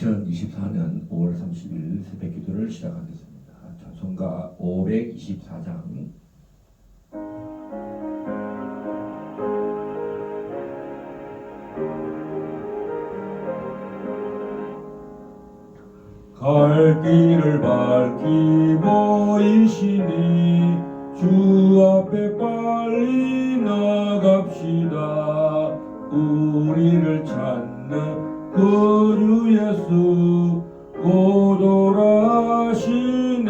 2024년 5월 30일 새벽 기도를 시작하겠습니다. 찬송가 524장 갈 길을 밝히 보이시니 주 앞에 빨리 나갑시다. 우리를 찾는 그 주 예수 곧 오라시네.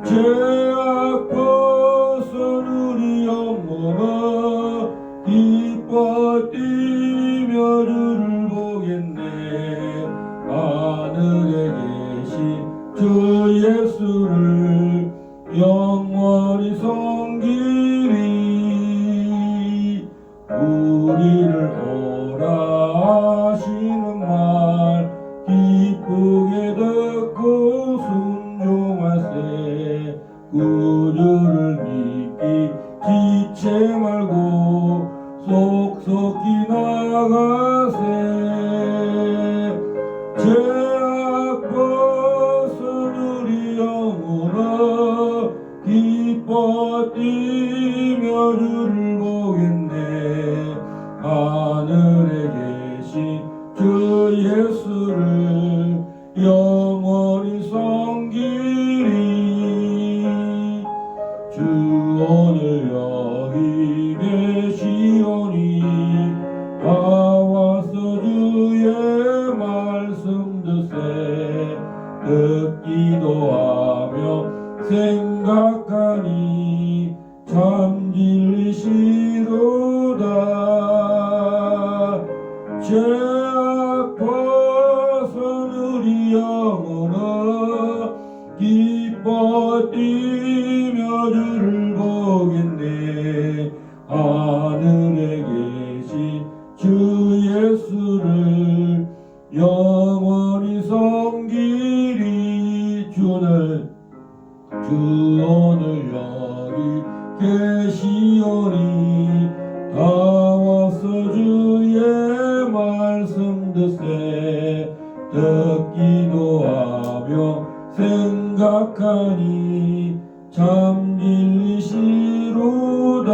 죄악 벗은 우리 영혼아 기뻐 뛰며 주를 보겠네. 하늘에 계신 주 예수를 영원히 섬기리. 우리를 오라 하시는 말 기쁘게 듣고 순종하세. 구주를 믿기 지체 말고 속속히 나가세. 죄악 벗은 우리 영혼아 기뻐 뛰며 주를 보겠네. 하늘에 계신 주 예수를 영원히 섬기리. 주 오늘 여기 계시오니 다 와서 주의 말씀 듣세. 듣기도 하며 생각하니 참 진리시로다. 죄악 벗은 우리 영혼아 기뻐 뛰며 주를 보겠네. 하늘에 계신 주 예수를 영원히 섬기리. 주 오늘 여기 계시오니 다 와서 주의 말씀 듣세. 듣기도 하며 생각하니 참 진리시로다.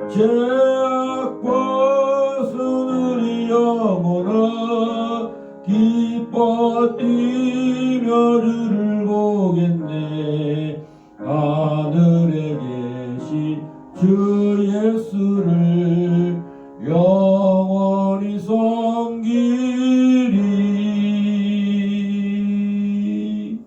죄악 벗은 우리 영혼아 기뻐 뛰며 주를 보겠네. 하늘에 계신 주 예수를 영원히 섬기리.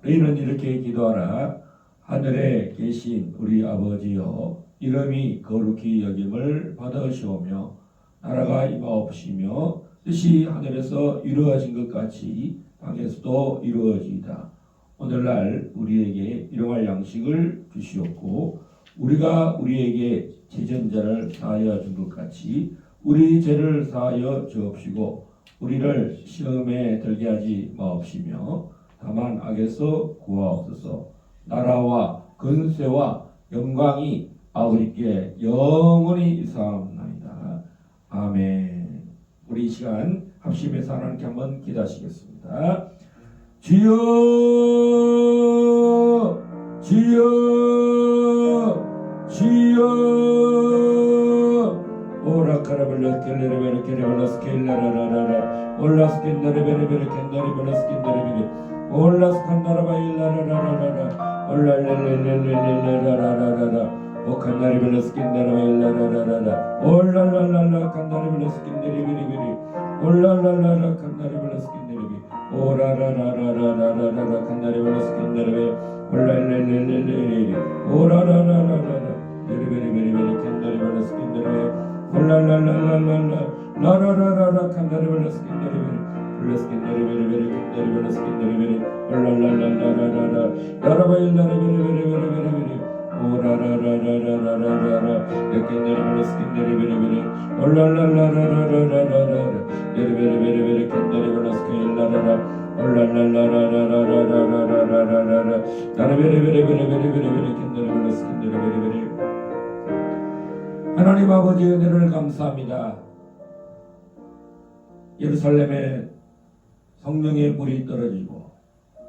너희는 이렇게 기도하라. 하늘에 계신 우리 아버지여, 이름이 거룩히 여김을 받으시오며 나라가 임하옵시며 뜻이 하늘에서 이루어진 것 같이 땅에서도 이루어지이다. 오늘날 우리에게 일용할 양식을 주시옵고 우리가 우리에게 죄전자를 사하여 준 것 같이 우리 죄를 사하여 주옵시고 우리를 시험에 들게 하지 마옵시며 다만 악에서 구하옵소서. 나라와 근세와 영광이 아버지께 영원히 이사옵나이다. 아멘. 우리 이 시간 합심해서 하나님께 한번 기도하시겠습니다. 주여 주여 주여 오라카라벨라스켈레레베르케레발라스켈라라라라 올라스켈레레베르케레베르켄다리벨라스켄다리벨 올라스칸다라바일라라라라라 올랄렐렐렐렐렐라라라라라 오칸다리벨라스켄다라바일라라라라 올랄랄랄라 칸다리벨라스켄다리벨리벨리 올랄랄랄라 칸다리벨라스켄다리벨 오라라라라라라라라 칸다리벨라스켄다리벨 올랄렐렐렐렐레리 오라라라라라라 베리베리베리베리 칸다리벨라스켄다리벨 올랄랄랄랄라 라라라라라 칸다리벨라스켄다리벨 올라스켄다리벨리벨리 칸다리벨라스켄다리벨 올랄랄랄라라라라 라라바일라라베리베리베리베리 오라라라라라라라라 칸다리벨라스켄다리벨리벨리 올랄랄라라라라라라 베리베리베리베리 칸다리벨라스켄라라라 올랄랄라라라라라라라라라 나라베리베리베리베리베리 칸다리벨라스켄다리벨리 하나님 아버지 은혜를 감사합니다. 예루살렘에 성령의 불이 떨어지고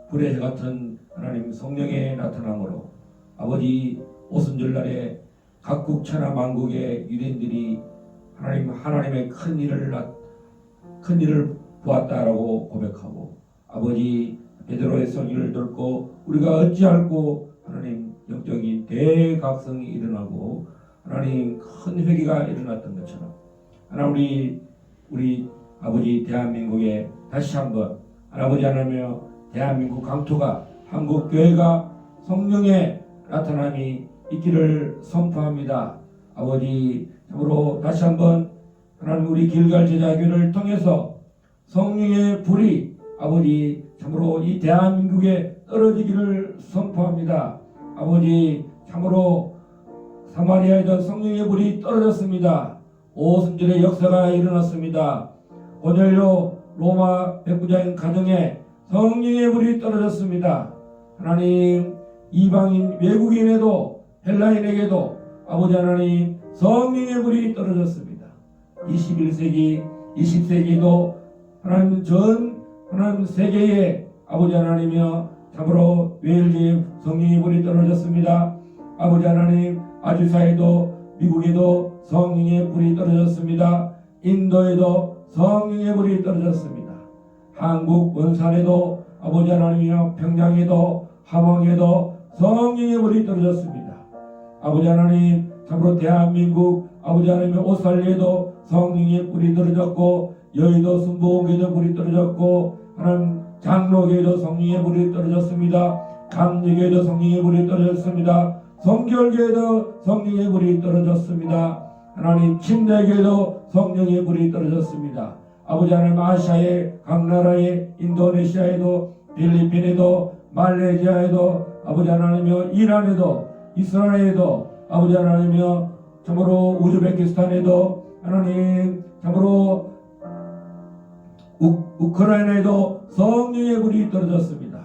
불의 해 같은 하나님 성령의 나타남으로 아버지 오순절날에 각국 천하 만국의 유대인들이 하나님의 큰 일을 보았다라고 고백하고 아버지 베드로의 설교를 듣고 우리가 어찌할꼬 하나님 영적인 대각성이 일어나고 하나님 큰 회개가 일어났던 것처럼 하나님 우리 아버지 대한민국에 다시 한번 아버지 하나며 대한민국 강토가 한국 교회가 성령의 나타남이 있기를 선포합니다. 아버지 참으로 다시 한번 하나님 우리 길갈 제자교회를 통해서 성령의 불이 아버지 참으로 이 대한민국에 떨어지기를 선포합니다. 아버지 참으로 사마리아에도 성령의 불이 떨어졌습니다. 오순절의 역사가 일어났습니다. 고넬료 로마 백부장인 가정에 성령의 불이 떨어졌습니다. 하나님 이방인 외국인에도 헬라인에게도 아버지 하나님 성령의 불이 떨어졌습니다. 21세기 20세기도 하나님 하나님 세계에 아버지 하나님이여 참으로 웨일즈에 성령의 불이 떨어졌습니다. 아버지 하나님 아주사에도 미국에도 성령의 불이 떨어졌습니다. 인도에도 성령의 불이 떨어졌습니다. 한국 원산에도 아버지 하나님이여 평양에도 함흥에도 성령의 불이 떨어졌습니다. 아버지 하나님 참으로 대한민국 아버지 하나님의 오살리에도 성령의 불이 떨어졌고 여의도 순복음교회도 불이 떨어졌고 하나님 장로교회도 성령의 불이 떨어졌습니다. 감리교회도 성령의 불이 떨어졌습니다. 성결교회도 성령의 불이 떨어졌습니다. 하나님 침례교회도 성령의 불이 떨어졌습니다. 아버지 하나님 아시아의 각 나라에 인도네시아에도 필리핀에도 말레이시아에도 아버지 하나님이여 이란에도 이스라엘에도 아버지 하나님이여 참으로 우즈베키스탄에도 하나님 참으로 우크라이나에도 성령의 불이 떨어졌습니다.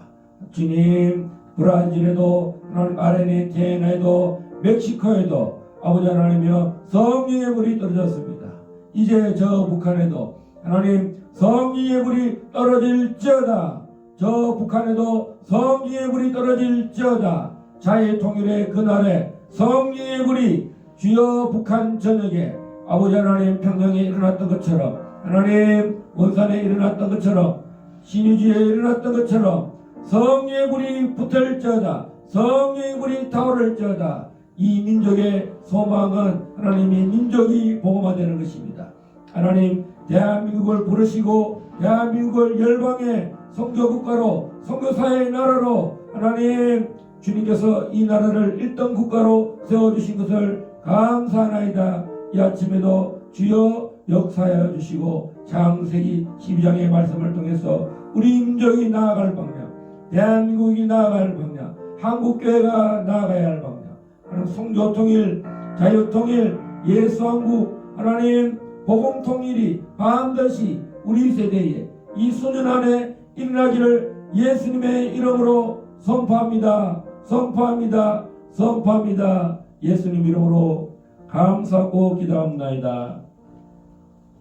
주님 브라질에도 하나님 아르헨티나에도 멕시코에도 아버지 하나님이여 성령의 불이 떨어졌습니다. 이제 저 북한에도 하나님 성령의 불이 떨어질지어다. 저 북한에도 성령의 불이 떨어질지어다. 자유의 통일의 그날에 성령의 불이 주여 북한 전역에 아버지 하나님 평양에 일어났던 것처럼 하나님 원산에 일어났던 것처럼 신의주에 일어났던 것처럼 성령의 불이 붙을지어다. 성령의 불이 타오를지어다. 이 민족의 소망은 하나님이 민족이 복음화되는 것입니다. 하나님 대한민국을 부르시고 대한민국을 열방의 선교국가로 선교사의 나라로 하나님 주님께서 이 나라를 1등 국가로 세워주신 것을 감사하나이다. 이 아침에도 주여 역사하여 주시고 창세기 12장의 말씀을 통해서 우리 민족이 나아갈 방향, 대한민국이 나아갈 방향, 한국교회가 나아가야 할 방향, 하나님 성교통일, 자유통일, 예수왕국, 하나님 복음통일이 반드시 우리 세대에 이 수년 안에 일어나기를 예수님의 이름으로 선포합니다. 선포합니다. 선포합니다. 예수님 이름으로 감사하고 기도합나이다.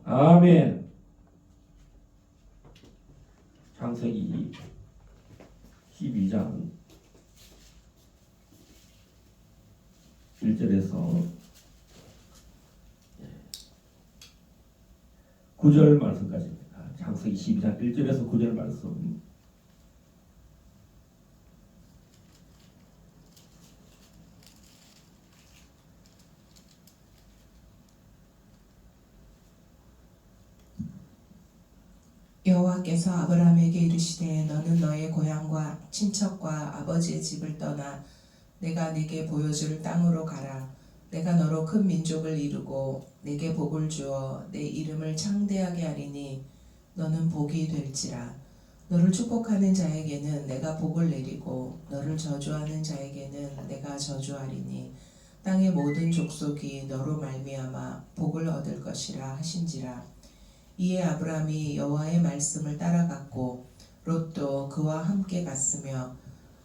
아멘. 창세기 12장 1절에서 9절 말씀까지입니다. 창세기 12장 1절에서 9절 말씀. 여호와께서 아브라함에게 이르시되 너는 너의 고향과 친척과 아버지의 집을 떠나 내가 네게 보여줄 땅으로 가라. 내가 너로 큰 민족을 이루고 네게 복을 주어 내 이름을 창대하게 하리니 너는 복이 될지라. 너를 축복하는 자에게는 내가 복을 내리고 너를 저주하는 자에게는 내가 저주하리니 땅의 모든 족속이 너로 말미암아 복을 얻을 것이라 하신지라. 이에 아브라함이 여호와의 말씀을 따라갔고 롯도 그와 함께 갔으며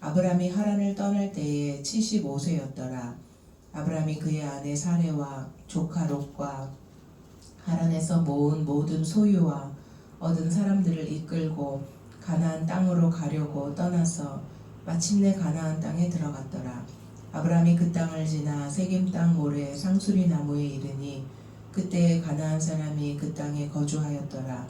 아브라함이 하란을 떠날 때에 75세였더라. 아브라함이 그의 아내 사레와 조카 롯과 하란에서 모은 모든 소유와 얻은 사람들을 이끌고 가나안 땅으로 가려고 떠나서 마침내 가나안 땅에 들어갔더라. 아브라함이 그 땅을 지나 세겜 땅 모래 상수리 나무에 이르니 그때 가나안 사람이 그 땅에 거주하였더라.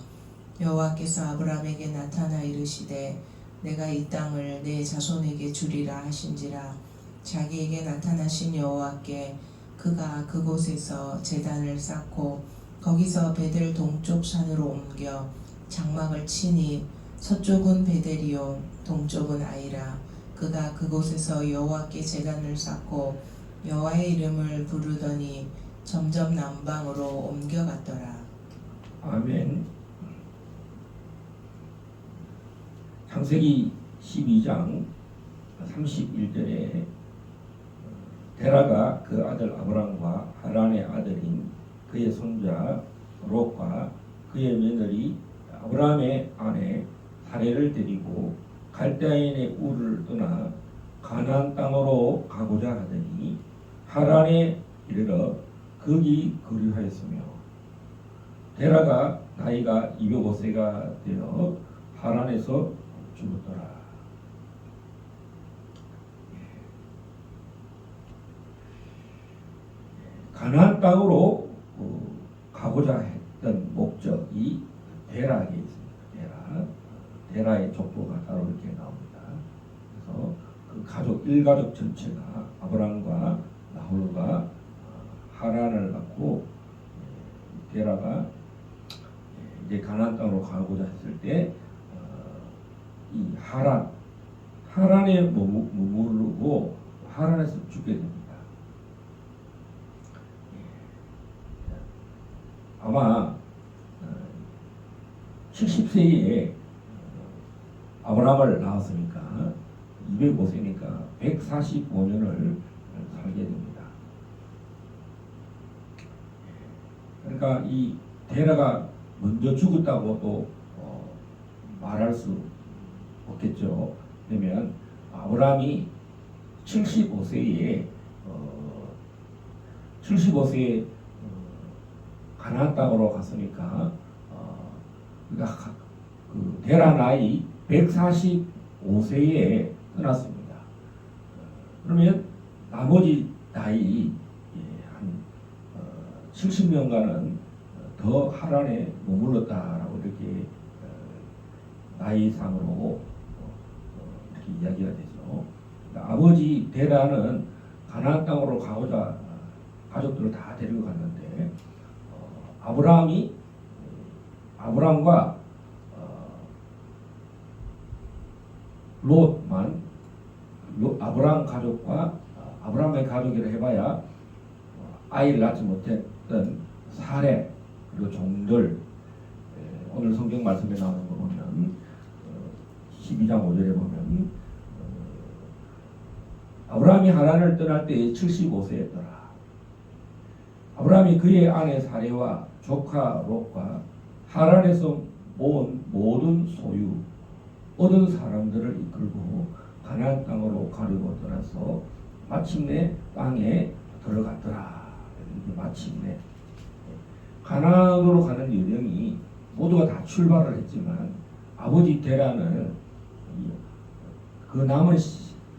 여호와께서 아브라함에게 나타나 이르시되 내가 이 땅을 내 자손에게 주리라 하신지라. 자기에게 나타나신 여호와께 그가 그곳에서 제단을 쌓고 거기서 베델 동쪽 산으로 옮겨 장막을 치니 서쪽은 베델이요 동쪽은 아이라. 그가 그곳에서 여호와께 제단을 쌓고 여호와의 이름을 부르더니 점점 남방으로 옮겨갔더라. 아멘. 창세기 12장 31절에 데라가 그 아들 아브람과 하란의 아들인 그의 손자 롯과 그의 며느리 아브라함의 아내 사레를 데리고 갈대아인의 우르를 떠나 가나안 땅으로 가고자 하더니 하란에 이르러 거기 거류하였으며 데라가 나이가 205세가 되어 하란에서 죽었더라. 가나안 땅으로 가고자 했던 목적이 데라에 있습니다. 데라의 족보가 따로 이렇게 나옵니다. 그래서 그 가족 일가족 전체가 아브람과 나홀과 하란을 낳고 데라가 이제 가나안 땅으로 가고자 했을 때 이 하란에 머무르고 하란에서 죽게 됩니다. 아마 70세에 아브라함을 낳았으니까 205세니까 145년을 살게 됩니다. 그러니까 이 데라가 먼저 죽었다고 또 말할 수 없겠죠. 그러면 아브라함이 75세에 가나안 땅으로 갔으니까 그러니까 그 데라 나이 145세에 떠났습니다. 그러면 나머지 나이 한 70년간은 더 하란에 머물렀다라고 이렇게 나이상으로 이렇게 이야기가 되죠. 그러니까 아버지 데라는 가나안 땅으로 가고자 가족들을 다 데리고 갔는데 아브람과 롯만 아브람 가족과 아브람의 가족이라 해봐야 아이를 낳지 못했던 사레 그리고 종들 오늘 성경 말씀에 나오는 거 보면 12장 5절에 보면 아브라함이 하란을 떠날 때 75세였더라. 아브라함이 그의 아내 사레와 조카 롯과 하란에서 모은 모든 소유 얻은 사람들을 이끌고 가나안 땅으로 가려고 떠나서 마침내 땅에 들어갔더라. 이렇게 마침내 가나안으로 가는 여정이 모두가 다 출발을 했지만 아버지 데라는 그 남은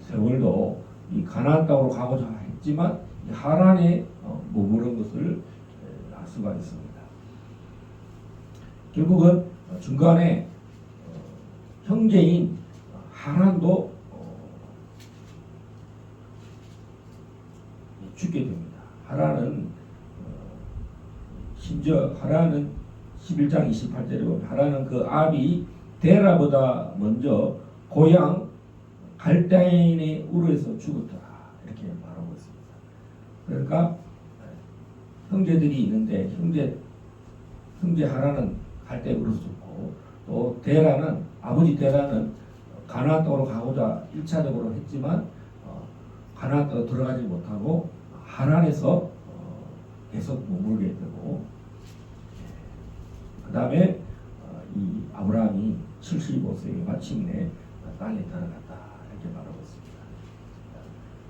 세월도 이 가나안 땅으로 가고자 했지만 하란에 머무른 것을 알 수가 있습니다. 결국은 중간에 형제인 하란도 죽게 됩니다. 하란은 심지어 하란은 11장 28절에 보면 하란은 그 아비 데라보다 먼저 고향 갈대아인의 우르에서 죽었더라 이렇게 말하고 있습니다. 그러니까 형제들이 있는데 형제 하란은 갈대 우르에서 죽고 또 데라는 아버지 데라는 가나안 땅으로 가고자 1차적으로 했지만 가나안 땅으로 들어가지 못하고 하란에서 계속 머물게 되고 그 다음에 이 아브라함이 75세에 마침내 땅에 들어갔다 이렇게 말하고 있습니다.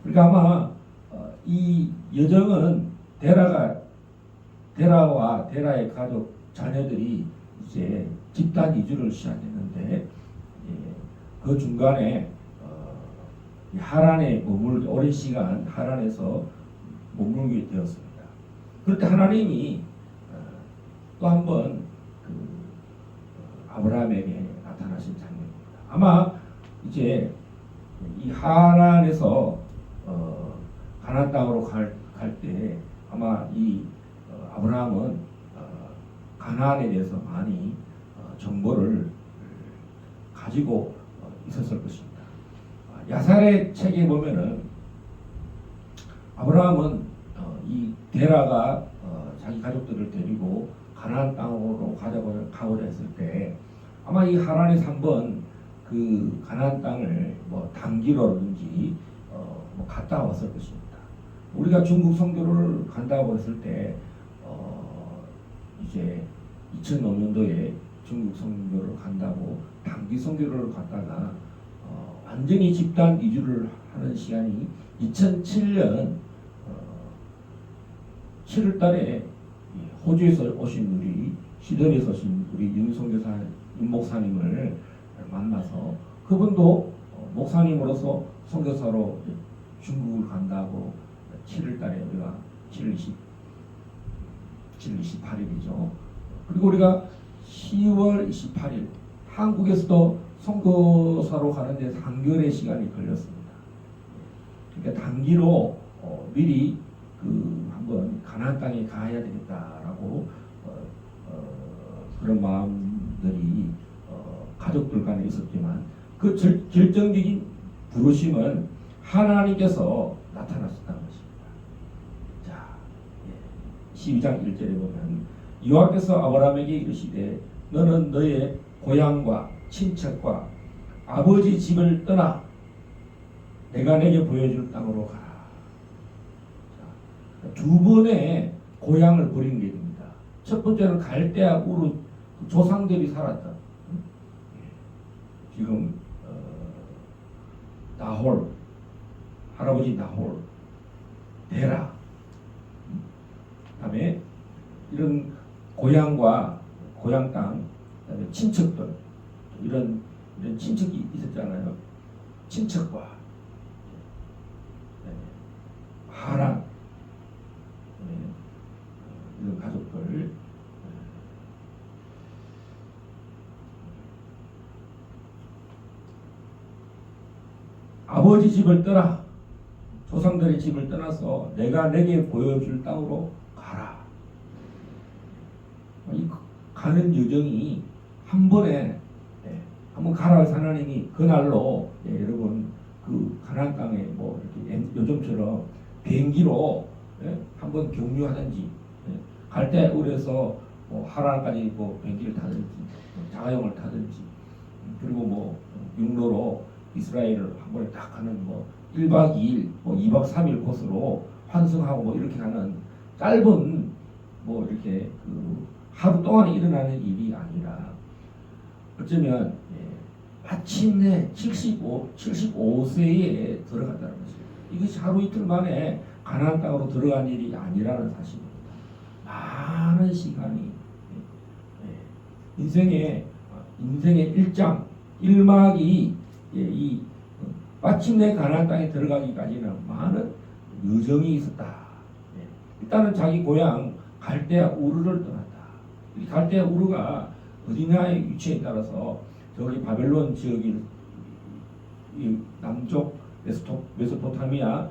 그러니까 아마 이 여정은 데라와 데라의 가족 자녀들이 이제 집단 이주를 시작했는데 그 중간에 이 하란에 오랜 시간 하란에서 머물게 되었습니다. 그럴 때 하나님이 또 한 번 아브라함에게 나타나신 장면입니다. 아마 이제 이 하란에서 가나안 땅으로 갈 때 아마 이 아브라함은 가나안에 대해서 많이 정보를 가지고 있었을 것입니다. 야살의 책에 보면은 아브라함은 이 데라가 자기 가족들을 데리고 가나안 땅으로 가고자 했을 때 아마 이 하란에서 한번 그 가나안 땅을 뭐 단기로든지 뭐 갔다 왔을 것입니다. 우리가 중국 선교를 간다고 했을 때 이제 2005년도에 중국 선교를 간다고 단기 선교를 갔다가 완전히 집단 이주를 하는 시간이 2007년 7월 달에 호주에서 오신 우리 시드니에서 오신 우리 윤 목사님을 만나서 그분도 목사님으로서 선교사로 중국을 간다고 7월 달에 우리가 7월 28일이죠. 그리고 우리가 10월 28일 한국에서도 선교사로 가는데 3개월의 시간이 걸렸습니다. 그러니까 단기로 미리 한번 가나안 땅에 가야 되겠다라고 그런 마음들이 가족들 간에 있었지만 그 결정적인 부르심은 하나님께서 나타나셨다는 것입니다. 자, 12장 1절에 보면 여호와께서 아브라함에게 이르시되 너는 너의 고향과 친척과 아버지 집을 떠나 내가 내게 보여줄 땅으로 가라. 자, 두 번의 고향을 버린 게 됩니다. 첫 번째는 갈대아 우르 조상들이 살았다. 지금 나홀 할아버지 나홀 데라 그다음에 이런 고향과 고향 땅 그다음에 친척들 이런 친척이 있었잖아요. 친척과 하란 이런 가족들 아버지 집을 떠나 조상들의 집을 떠나서 내가 내게 보여줄 땅으로 가라. 이 가는 여정이 한 번에 한번 가라 하나님이 그날로 여러분 그 가나안 땅에 뭐 이렇게 요즘처럼 비행기로 한번 경유하든지 갈 때 우리에서 뭐 하란까지 뭐 비행기를 타든지 자가용을 타든지 그리고 뭐 육로로 이스라엘을 한 번에 딱 가는 뭐 1박 2일 뭐 2박 3일 코스로 환승하고 뭐 이렇게 가는 짧은 뭐 이렇게 그 하루 동안에 일어나는 일이 아니라 어쩌면 마침내 75세에 들어갔다는 것입니다. 이것이 하루 이틀 만에 가나안 땅으로 들어간 일이 아니라는 사실입니다. 많은 시간이 인생의 1장 1막이 이 마침내 가나안 땅에 들어가기까지는 많은 여정이 있었다. 일단은 자기 고향 갈대아 우르를 떠났다. 이 갈대아 우르가 어디냐의 위치에 따라서 저기 바벨론 지역이 이 남쪽 메소포타미아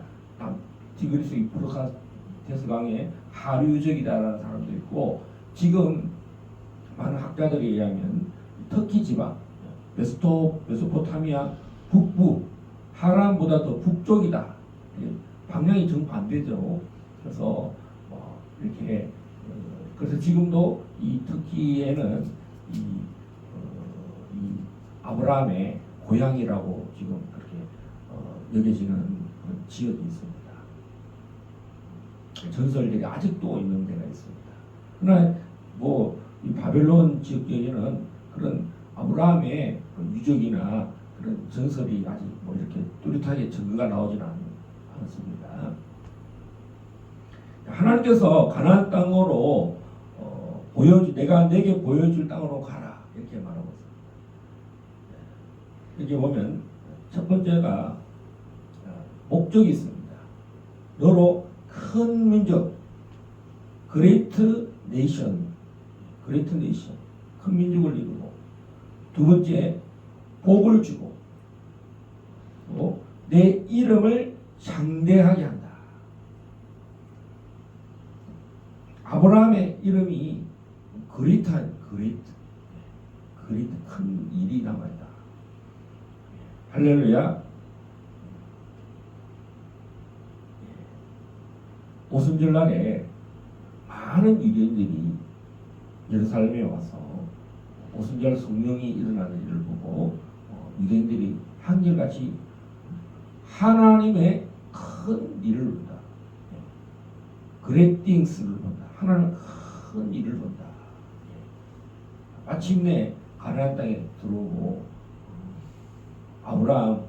티그리스 유프라테스 강의 하류적이다라는 사람도 있고 지금 많은 학자들에 의하면 터키 지방 메소포타미아 북부 하란보다 더 북쪽이다. 방향이 정반대죠. 그래서 이렇게 그래서 지금도 이 터키에는 이 아브라함의 고향이라고 지금 그렇게 여겨지는 그런 지역이 있습니다. 전설들이 아직도 있는 데가 있습니다. 그러나 뭐 이 바벨론 지역에는 그런 아브라함의 유적이나 그런 전설이 아직 뭐 이렇게 뚜렷하게 증거가 나오지는 않습니다. 하나님께서 가나안 땅으로 내가 내게 보여줄 땅으로 가라 이렇게 말하고 있습니다. 여기 보면 첫 번째가 목적이 있습니다. 너로 큰 민족, great nation, 큰 민족을 이루고, 두 번째 복을 주고, 또 내 이름을 장대하게 한다. 아브라함의 이름이 그레이트, 큰 일이 남아있다. 할렐루야. 오순절날에 많은 유대인들이 예루살렘에 와서 오순절 성령이 일어나는 일을 보고 유대인들이 한결같이 하나님의 큰 일을 본다. Great things를 본다. 하나님 큰 일을 본다. 마침내 가나안 땅에 들어오고 아브라함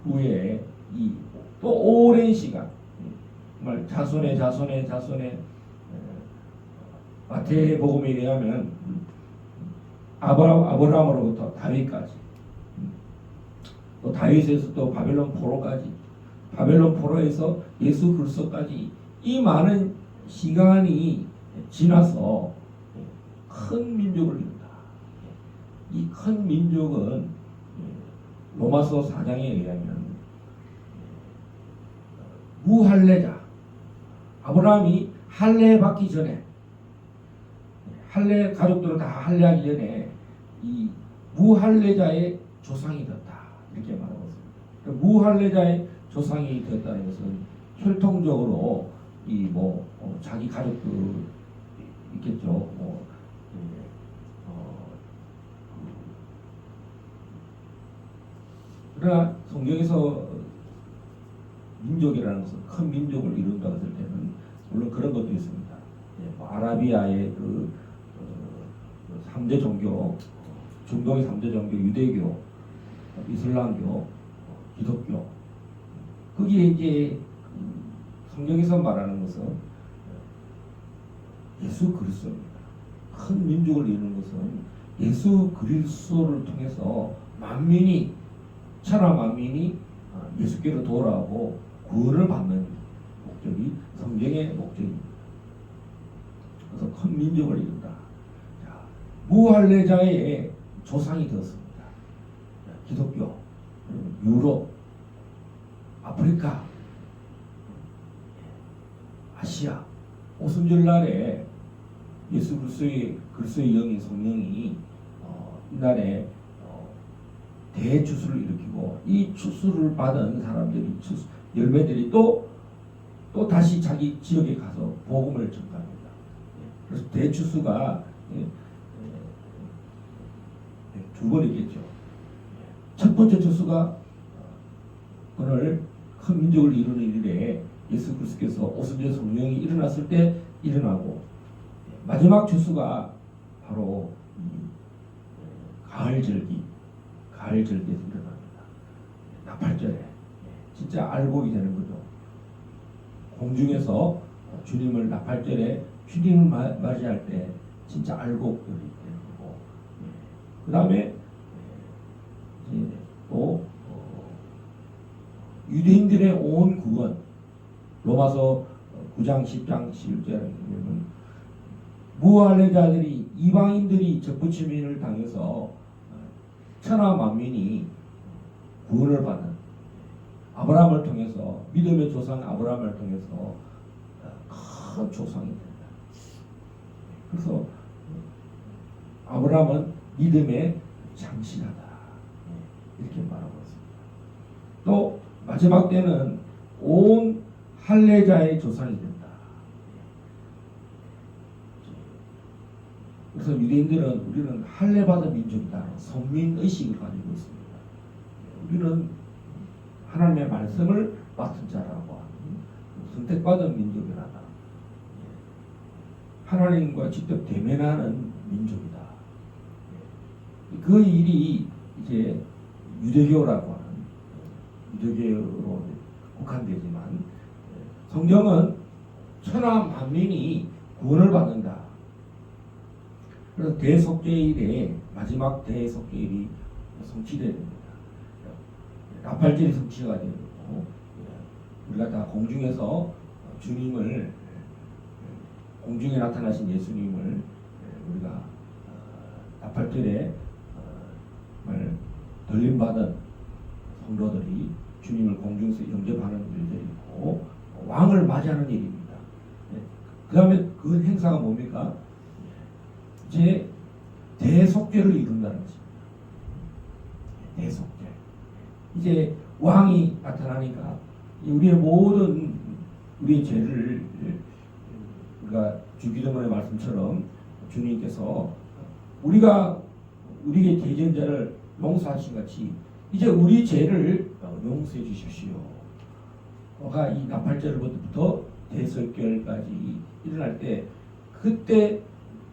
후에 이 또 오랜 시간 정말 자손의 마태복음에 의하면 아브라함으로부터 다윗까지, 또 다윗에서 또 바벨론 포로까지, 바벨론 포로에서 예수 그리스도까지 이 많은 시간이 지나서 큰 민족을 이룬다. 이 큰 민족은 로마서 4장에 의하면 무할례자, 아브라함이 할례 받기 전에, 할례 가족들은 다 할례하기 전에 이 무할례자의 조상이 되었다 이렇게 말하고 있습니다. 무할례자의 조상이 되었다는 것은 혈통적으로 이 자기 가족들 있겠죠. 그러나 성경에서 민족이라는 것은 큰 민족을 이룬다고 했을 때는 물론 그런 것도 있습니다. 아라비아의 3대 종교, 중동의 3대 종교, 유대교, 이슬람교, 기독교. 거기에 이제 성경에서 말하는 것은 예수 그리스도입니다. 큰 민족을 이루는 것은 예수 그리스도를 통해서 천하 만민이 예수께로 돌아오고 구원을 받는 목적이 성경의 목적입니다. 그래서 큰 민족을 이룬다. 무할례자의 조상이 되었습니다. 기독교, 유럽, 아프리카, 아시아, 오순절날에 예수 그리스도의 영인 성령이 이날에 대추수를 일으키고, 이 추수를 받은 사람들이 열매들이 또 다시 자기 지역에 가서 복음을 전합니다. 그래서 대추수가 두 번 있겠죠. 첫 번째 추수가 오늘 큰 민족을 이루는 일에 예수 그리스도께서 오순절 성령이 일어났을 때 일어나고, 마지막 추수가 바로 가을절기에서 일어납니다. 나팔절에 진짜 알곡이 되는 거죠. 공중에서 주님을 나팔절에 주님을 맞이할 때 진짜 알곡들이 되는 거고, 그 다음에 또 유대인들의 온 구원, 로마서 9장 10장 11절에 보면 무할례자들이, 이방인들이 적부침을 당해서 천하 만민이 구원을 받는, 아브라함을 통해서, 믿음의 조상 아브라함을 통해서 큰 조상이 된다. 그래서 아브라함은 믿음의 장신하다 이렇게 말하고 있습니다. 또 마지막 때는 온 할례자의 조상이 된다. 그래서 유대인들은 우리는 할례받은 민족이다, 선민 의식을 가지고 있습니다. 우리는 하나님의 말씀을 맡은 자라고 하는 선택받은 민족이라다. 하나님과 직접 대면하는 민족이다. 그 일이 이제 유대교라고 하는, 유대교로 국한되지만 성경은 천하 만민이 구원을 받는다. 그래서 대속죄일에 마지막 대속죄일이 성취되야 됩니다. 나팔절이 성취가 되고 우리가 다 공중에서 주님을 공중에 나타나신 예수님을 우리가 나팔절에 들림받은 성도들이 주님을 공중에서 영접하는 일들이고 왕을 맞이하는 일입니다. 그 다음에 그 행사가 뭡니까? 이제 대속죄를 이룬다는 것입니다. 대속죄. 이제 왕이 나타나니까 우리의 모든 우리의 죄를 우리가 주기도문의 말씀처럼 주님께서 우리가 우리의 대전자를 용서하신 같이 이제 우리 죄를 용서해 주십시오. 가 이 나팔절부터 대속죄까지 일어날 때 그때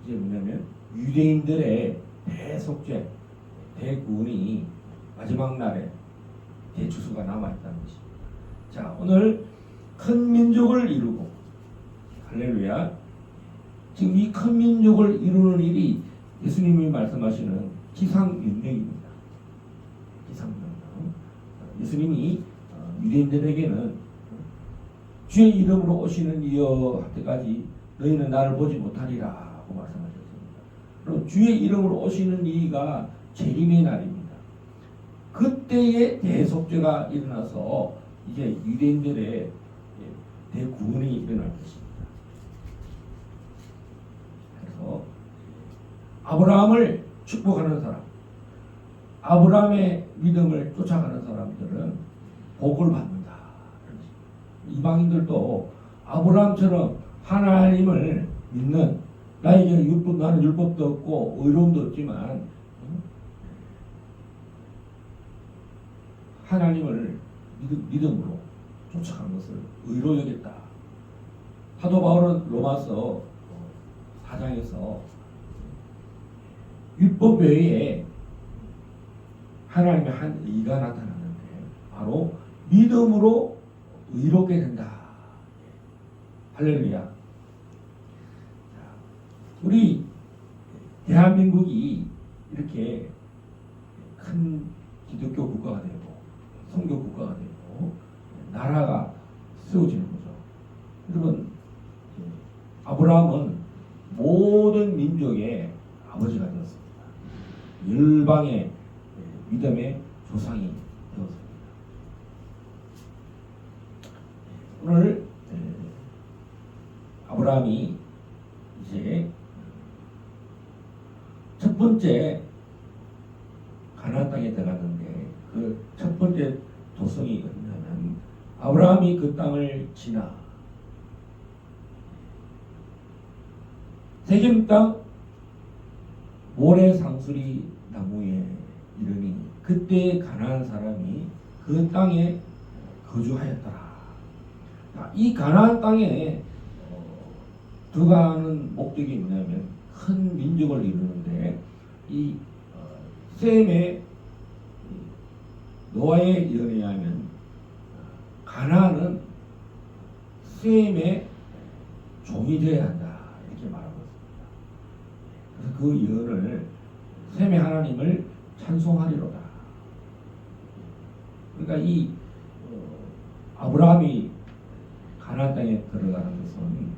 이제 뭐냐면 유대인들의 대속죄, 대구원이 마지막 날에 대추수가 남아있다는 것입니다. 자, 오늘 큰 민족을 이루고 할렐루야. 지금 이 큰 민족을 이루는 일이 예수님이 말씀하시는 지상명령입니다. 지상명령. 예수님이 유대인들에게는 주의 이름으로 오시는 이여 할 때까지 너희는 나를 보지 못하리라 하고 말씀하셨습니다. 그리고 주의 이름으로 오시는 이가 재림의 날입니다. 그때의 대속죄가 일어나서 이제 유대인들의 대구원이 일어날 것입니다. 그래서 아브라함을 축복하는 사람, 아브라함의 믿음을 쫓아가는 사람들은 복을 받는다. 이방인들도 아브라함처럼 하나님을 믿는 나에게 나는 율법도 없고 의로움도 없지만 하나님을 믿음으로 쫓아간 것을 의로 여겼다. 사도 바울은 로마서 4장에서 율법 외에 하나님의 한 의가 나타나는데 바로 믿음으로 의롭게 된다. 할렐루야. 우리 대한민국이 이렇게 큰 기독교 국가가 되고 선교 국가가 되고 나라가 세워지는 거죠. 여러분, 아브라함은 모든 민족의 아버지가 되었습니다. 열방의 믿음의 조상이 되었습니다. 오늘 아브라함이 이제 첫 번째 가나안 땅에 들어갔는데 그 첫 번째 도성이 어디냐면 아브라함이 그 땅을 지나 세겜 땅 모래 상수리 나무에 이르니 그때 가나안 사람이 그 땅에 거주하였더라. 이 가나안 땅에 들어가는 목적이 뭐냐면 큰 민족을 이루는데 이 셈의 노아의 예언에 의하면 가나안은 셈의 종이 되어야 한다 이렇게 말하고 있습니다. 그래서 그 예언을 셈의 하나님을 찬송하리로다. 그러니까 이 아브라함이 가나안 땅에 들어가는 것은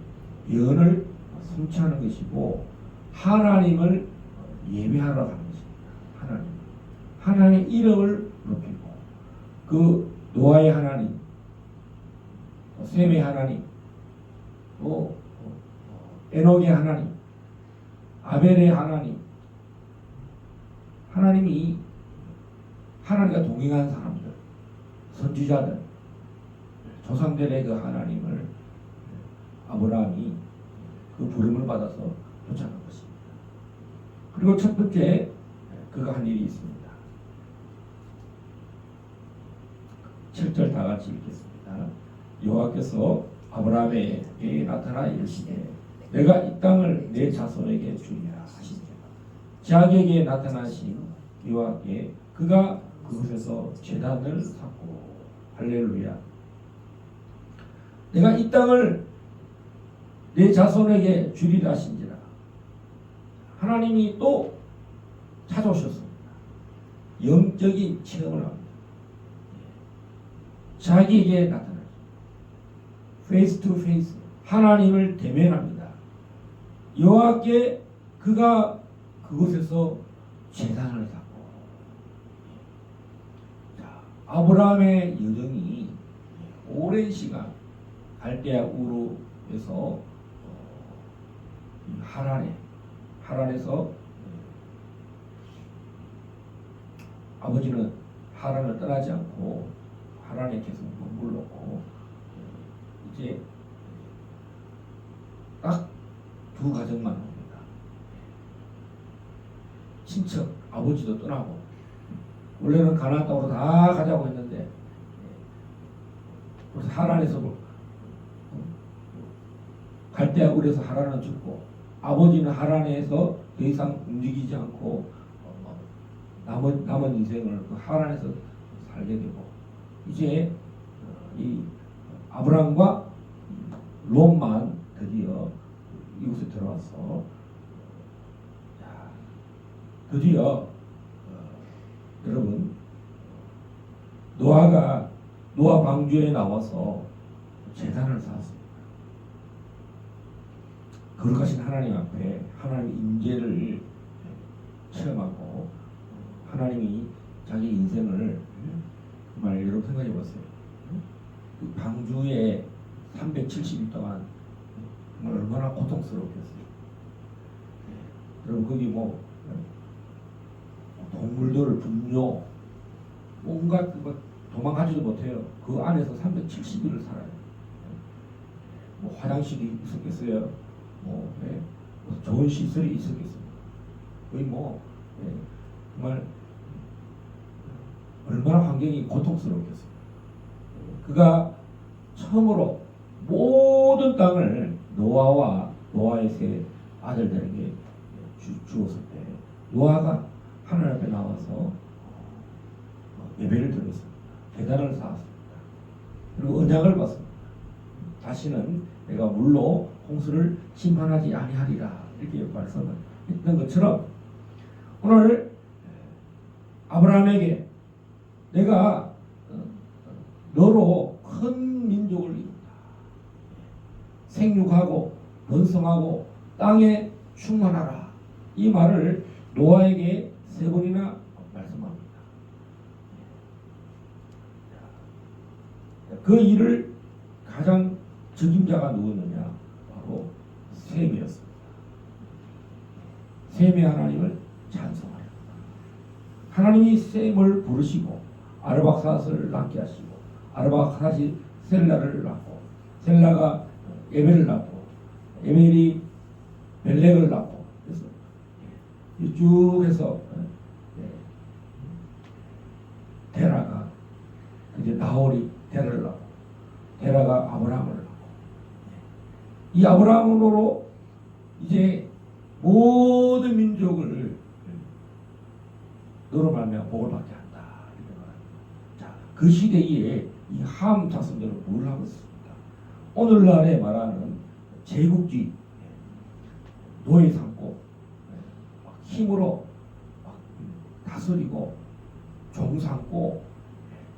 예언을 성취하는 것이고 하나님을 예배하러 가는 것입니다. 하나님의 이름을 높이고 그 노아의 하나님, 셈의 하나님, 또 에녹의 하나님, 아벨의 하나님, 하나님이 하나님과 동행한 사람들, 선지자들, 조상들의 그 하나님을 아브라함이 그 부름을 받아서 쫓아간 것입니다. 그리고 첫 번째 그가 한 일이 있습니다. 7절 다 같이 읽겠습니다. 여호와께서 아브라함에게 나타나 이르시되 내가 이 땅을 내 자손에게 주리라 하시니라. 자기에게 나타나신 여호와께 그가 그곳에서 제단을 쌓고 할렐루야. 내가 이 땅을 내 자손에게 주리라 하신지라. 하나님이 또 찾아오셨습니다. 영적인 체험을 합니다. 자기에게 나타나죠. 페이스 투 페이스 하나님을 대면합니다. 여호와께 그가 그곳에서 제단을 쌓고, 자, 아브라함의 여정이 오랜 시간 갈대아 우르에서 하란에서 아버지는 하란을 떠나지 않고 하란에 계속 머물렀고, 이제 딱 두 가정만 옵니다. 친척 아버지도 떠나고, 원래는 가나안 땅으로 다 가자고 했는데 그래서 하란에서 갈대아 우르에서 하란은 죽고, 아버지는 하란에서 더 이상 움직이지 않고 남은 인생을 그 하란에서 살게 되고, 이제 이 아브라함과 롯만 드디어 이곳에 들어와서, 자, 드디어 여러분, 노아 방주에 나와서 제단을 쌓았습니다. 거룩하신 하나님 앞에 하나님의 임재를 체험하고, 하나님이 자기 인생을, 정말 여러분 생각해 보세요. 그 방주에 370일 동안 정말 얼마나 고통스럽겠어요. 여러분, 거기 뭐 동물들 분뇨 온갖 도망가지도 못해요. 그 안에서 370일을 살아요. 뭐 화장실이 있었겠어요. 뭐, 좋은 시설이 있었겠습니다. 거의 정말 얼마나 환경이 고통스럽겠어요. 그가 처음으로 모든 땅을 노아와 노아의 세 아들들에게 주었을 때, 노아가 하늘 앞에 나와서 예배를 드렸습니다. 제단을 쌓았습니다. 그리고 언약을 받습니다. 다시는 내가 물로 홍수를 심판하지 아니하리라, 이렇게 말씀을 했던 것처럼, 오늘 아브라함에게 내가 너로 큰 민족을 이룬다, 생육하고 번성하고 땅에 충만하라, 이 말을 노아에게 3번이나 말씀합니다. 그 일을 가장 적임자가 누구였느냐? 바로 셈이었습니다. 셈의 하나님을 찬송하라. 하나님이 셈을 부르시고 아르박사스를 낳게 하시고, 아르박사시 셀라를 낳고, 셀라가 에벨을 낳고, 에벨이 벨렉을 낳고, 그래서 쭉 해서 데라가, 이제 나홀이 데라를 낳고, 데라가 아브라함을 낳고, 이 아브라함으로 이제 모든 민족을 너로 말미암아 복을 받게 한다, 이렇게 말합니다. 자, 그 시대에 이 함 자손들은 뭘 하고 있습니까? 오늘날에 말하는 제국주의, 노예 삼고 힘으로 다스리고 종 삼고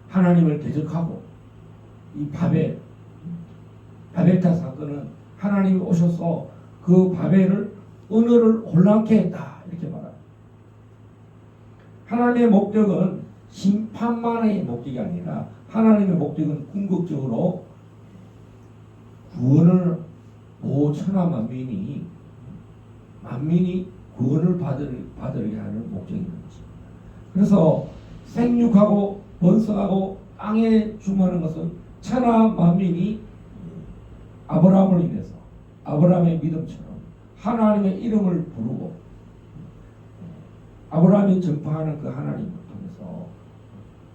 하나님을 대적하고, 이 바벨탑 사건은 하나님이 오셔서 그 바벨을 언어를 혼란케 했다, 이렇게 말합니다. 하나님의 목적은 심판만의 목적이 아니라, 하나님의 목적은 궁극적으로 구원을, 천하 만민이 구원을 받으게 하는 목적이 있는 것입니다. 그래서 생육하고 번성하고 땅에 충만한 것은 천하 만민이 아브라함을 인해서, 아브라함의 믿음처럼 하나님의 이름을 부르고 아브라함이 전파하는 그 하나님을 통해서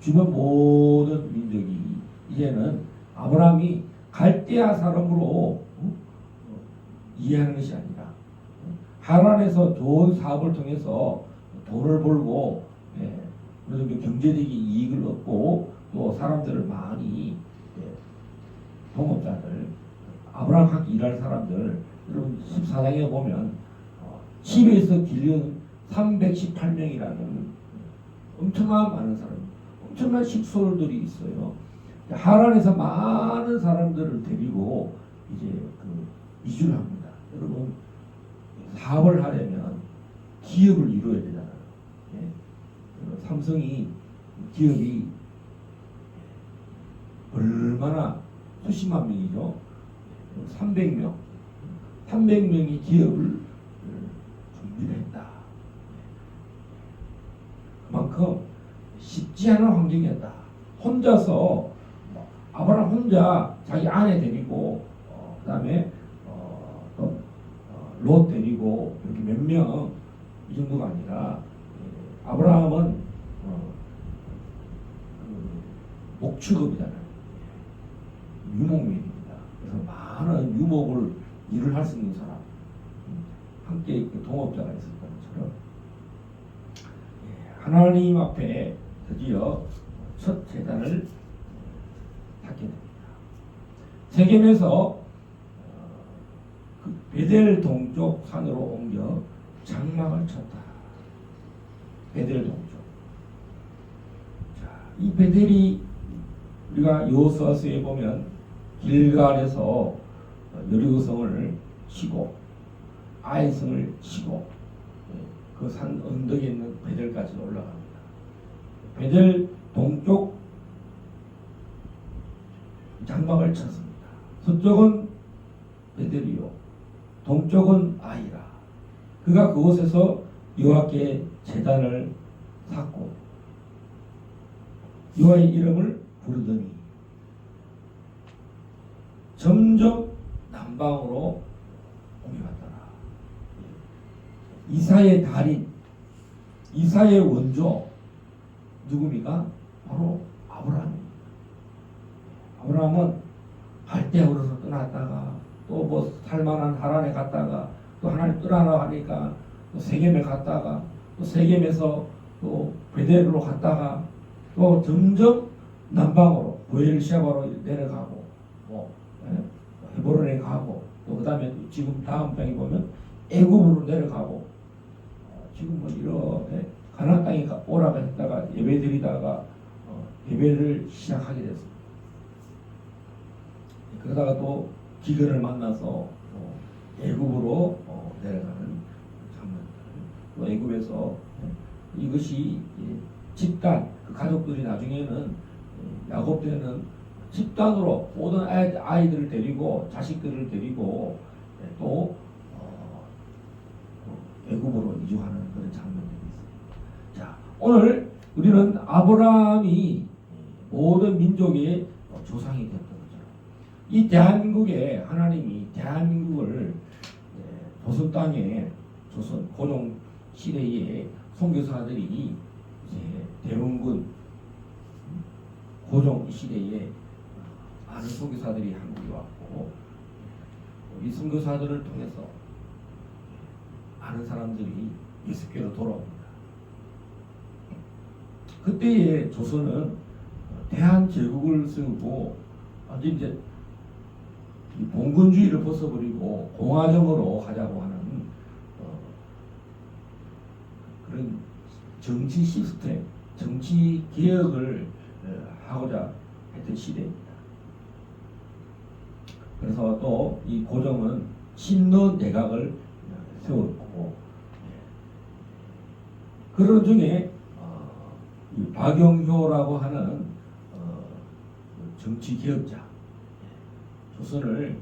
주변 모든 민족이 이제는 아브라함이 갈대아 사람으로 이해하는 것이 아니라, 하란에서 좋은 사업을 통해서 돈을 벌고, 그래서 경제적인 이익을 얻고, 또 사람들을 많이, 동업자들, 아브라함과 함께 일할 사람들 여러분 14장에 보면 집에서 길른 318명이라는 엄청난 많은 사람, 엄청난 식솔들이 있어요. 하란에서 많은 사람들을 데리고 이제 그 이주를 합니다. 여러분 사업을 하려면 기업을 이루어야 되잖아요. 예? 삼성이 기업이 얼마나 수십만 명이죠. 300명, 300명이 기업을 준비를 했다. 그만큼 쉽지 않은 환경이었다. 혼자서 아브라함 혼자 자기 아내 데리고 그다음에 또 롯 데리고 이렇게 몇 명 이 정도가 아니라 아브라함은 목축업이잖아요. 유목민입니다. 그래서 많은 유목을 일을 할 수 있는 사람, 함께 동업자가 있었던 것처럼 하나님 앞에 드디어 첫 제단을 닫게 됩니다. 세겜에서 그 베델 동쪽 산으로 옮겨 장막을 쳤다. 베델 동쪽. 자, 이 베델이 우리가 여호수아서에 보면 길갈에서 여리고성을 치고 아이성을 치고 그 산 언덕에 있는 베델까지 올라갑니다. 베델 동쪽 장막을 쳤습니다. 서쪽은 베델이요, 동쪽은 아이라. 그가 그곳에서 여호와께 제단을 샀고 여호와의 이름을 부르더니 점점 남방으로 옮겨갔더라. 이사의 달인, 이사의 원조 누굽니까? 바로 아브라함입니다. 아브라함은 갈대아우르로 떠났다가 또 뭐 살만한 하란에 갔다가 또 하나님 떠나라 하니까 또 세겜에 갔다가 또 세겜에서 또 베델로 갔다가 또 점점 남방으로 보엘시아바로 내려가고 뭐 헤브론에 가고 또 그다음에 지금 다음 장에 보면 애굽으로 내려가고 지금 뭐 이렇게 가나안 땅에 오라가 했다가 예배드리다가 예배를 시작하게 됐습니다. 그러다가 또 기근을 만나서 애굽으로 내려가는 장면들. 또 애굽에서 이것이 집단, 그 가족들이 나중에는 야곱 때는 집단으로 모든 아이들을 데리고 자식들을 데리고 또 애굽으로 이주하는 그런 장면들이 있습니다. 자, 오늘 우리는 아브라함이 모든 민족의 조상이 됐던 거죠. 이 대한민국에 하나님이 대한민국을 조선 땅에 조선 고종 시대에 선교사들이 이제 대원군 고종 시대에 많은 선교사들이 한국에 왔고 이 선교사들을 통해서 많은 사람들이 예수께로 돌아옵니다. 그때의 조선은 대한제국을 세우고 완전 이제 봉건주의를 벗어버리고 공화정으로 가자고 하는 그런 정치 시스템, 정치 개혁을 하고자 했던 시대입니다. 그래서 또 이 고종은 친노 내각을 세웠고 그런 중에 이 박영효라고 하는 정치 개혁자, 조선을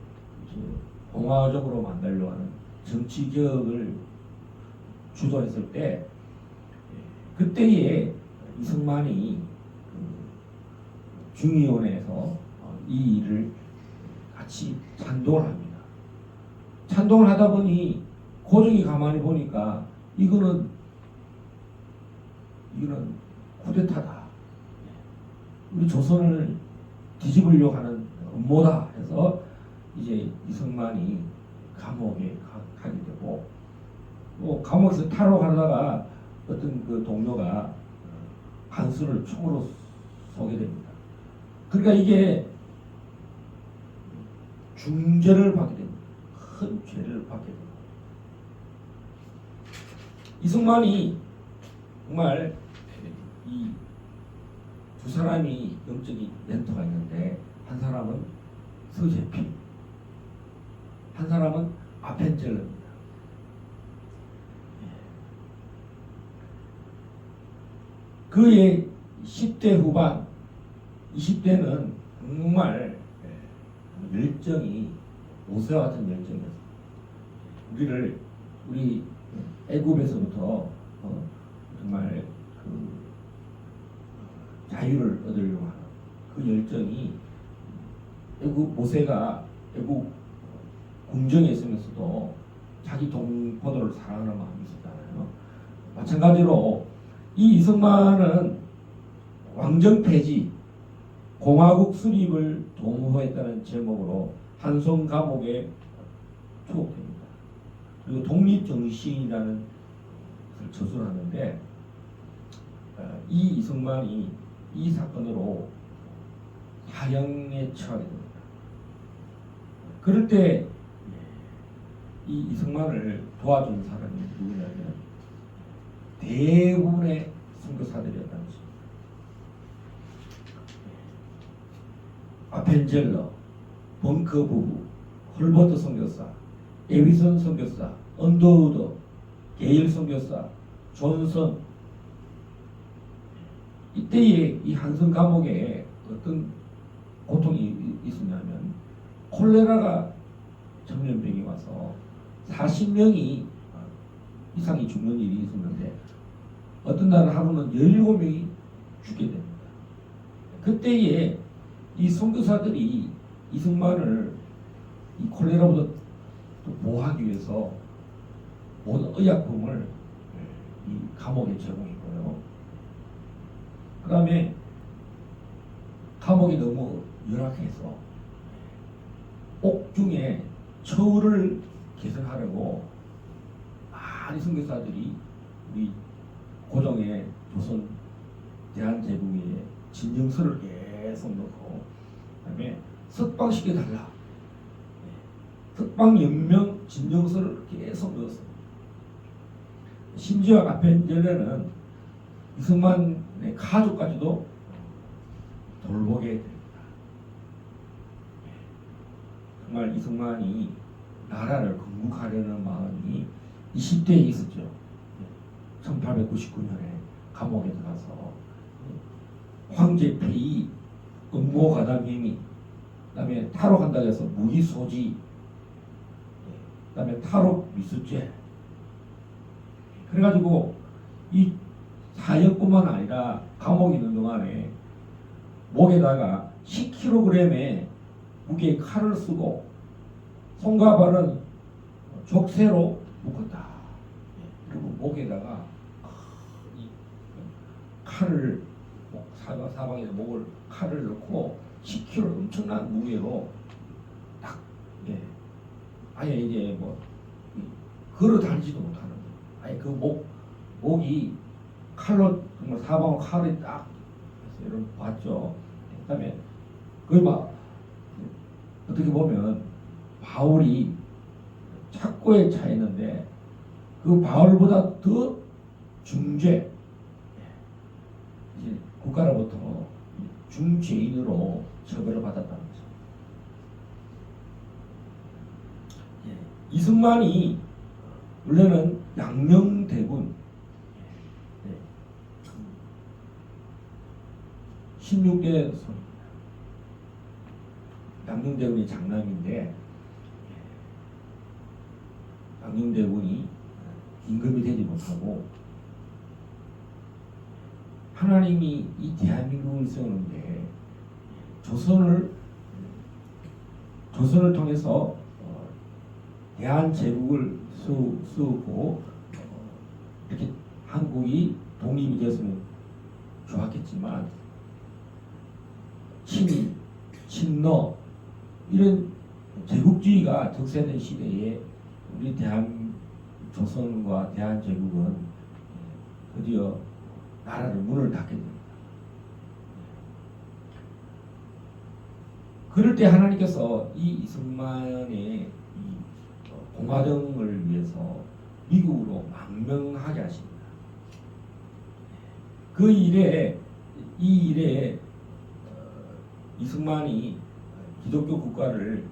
공화적으로 만들려고 하는 정치 개혁을 주도했을 때 그때에 이승만이 중의원에서 이 일을 같이 찬동을 합니다. 찬동을 하다 보니 고종이 가만히 보니까 이거는 쿠데타다. 우리 조선을 뒤집으려고 하는 음모다 해서 이제 이승만이 감옥에 가게 되고 또 감옥에서 탈옥하다가 어떤 그 동료가 간수를 총으로 쏘게 됩니다. 그러니까 이게 중죄를 받게 됩니다. 큰 죄를 받게 됩니다. 이승만이 정말 이 두 사람이 영적인 멘토가 있는데, 한 사람은 서재필, 한 사람은 아펜젤러입니다. 그의 10대 후반, 20대는 정말 열정이 모세와 같은 열정이었어요. 우리 애굽에서부터 정말 그 자유를 얻으려고 하는 그 열정이, 모세가 애굽 궁정에 있으면서도 자기 동포들을 사랑하는 마음이 있었잖아요. 마찬가지로 이 이승만은 왕정 폐지, 공화국 수립을 도모했다는 제목으로 한송 감옥에 투옥됩니다. 그리고 독립정신이라는 것을 저술하는데, 이 이승만이 이 사건으로 사형에 처하게 됩니다. 그럴 때 이 이승만을 도와준 사람이 누구냐면 대부분의 선교사들이었다는 것입니다. 아펜젤러, 벙커 부부, 헐버트 선교사, 에비선 선교사, 언더우더, 게일 선교사, 존선. 이때에 이 한성 감옥에 어떤 고통이 있었냐면, 콜레라가 전염병이 와서 40명이 이상이 죽는 일이 있었는데, 어떤 날은 하루는 17명이 죽게 됩니다. 그때에 이 선교사들이 이승만을 이 콜레라보다 보호하기 위해서 모든 의약품을 이 감옥에 제공했고요. 그 다음에 감옥이 너무 열악해서 옥중에 처우를 개선하려고 많은 선교사들이 우리 고종의 조선 대한제국에 진정서를 계속 넣고, 그다음에 석방시켜달라, 석방연명 진정서를 계속 넣었습니다. 심지어 아펜젤레는 이승만의 가족까지도 돌보게 됩니다. 정말 이승만이 나라를 건국하려는 마음이 20대에 있었죠. 1899년에 감옥에 들어가서 황제 폐위, 음모 가담 행위, 그다음에 탈옥한다고 해서 무기 소지, 그다음에 탈옥 미수죄. 그래가지고 이 사형뿐만 아니라 감옥에 있는 동안에 목에다가 10kg의 무게의 칼을 쓰고 손과 발은 족쇄로 묶었다. 그리고 목에다가 이 칼을, 사방에 목을 칼을 넣고 10kg 엄청난 무게로 딱, 아예 이제 뭐 걸어 다니지도 못하는, 아예 그 목이 칼로 정말 사방으로 칼이 딱 해서 여러분 봤죠. 그다음에 거의 막 어떻게 보면 바울이 착고에 차 있는데 그 바울보다 더 중죄, 이제 국가로부터 중죄인으로 처벌을 받았다는 거죠. 이승만이 원래는 양명대군 16대 손입니다. 양명대군이 장남인데, 양명대군이 임금이 되지 못하고 하나님이 이 대한민국을 세우는데 조선을 통해서 대한제국을 세우고 이렇게 한국이 독립이 되었으면 좋았겠지만, 친일, 친러 이런 제국주의가 득세된 시대에 우리 조선과 대한제국은 드디어 나라를 문을 닫게 됩니다. 그럴 때 하나님께서 이 이승만의 공화당을 위해서 미국으로 망명하게 하십니다. 이 일에 이승만이 기독교 국가를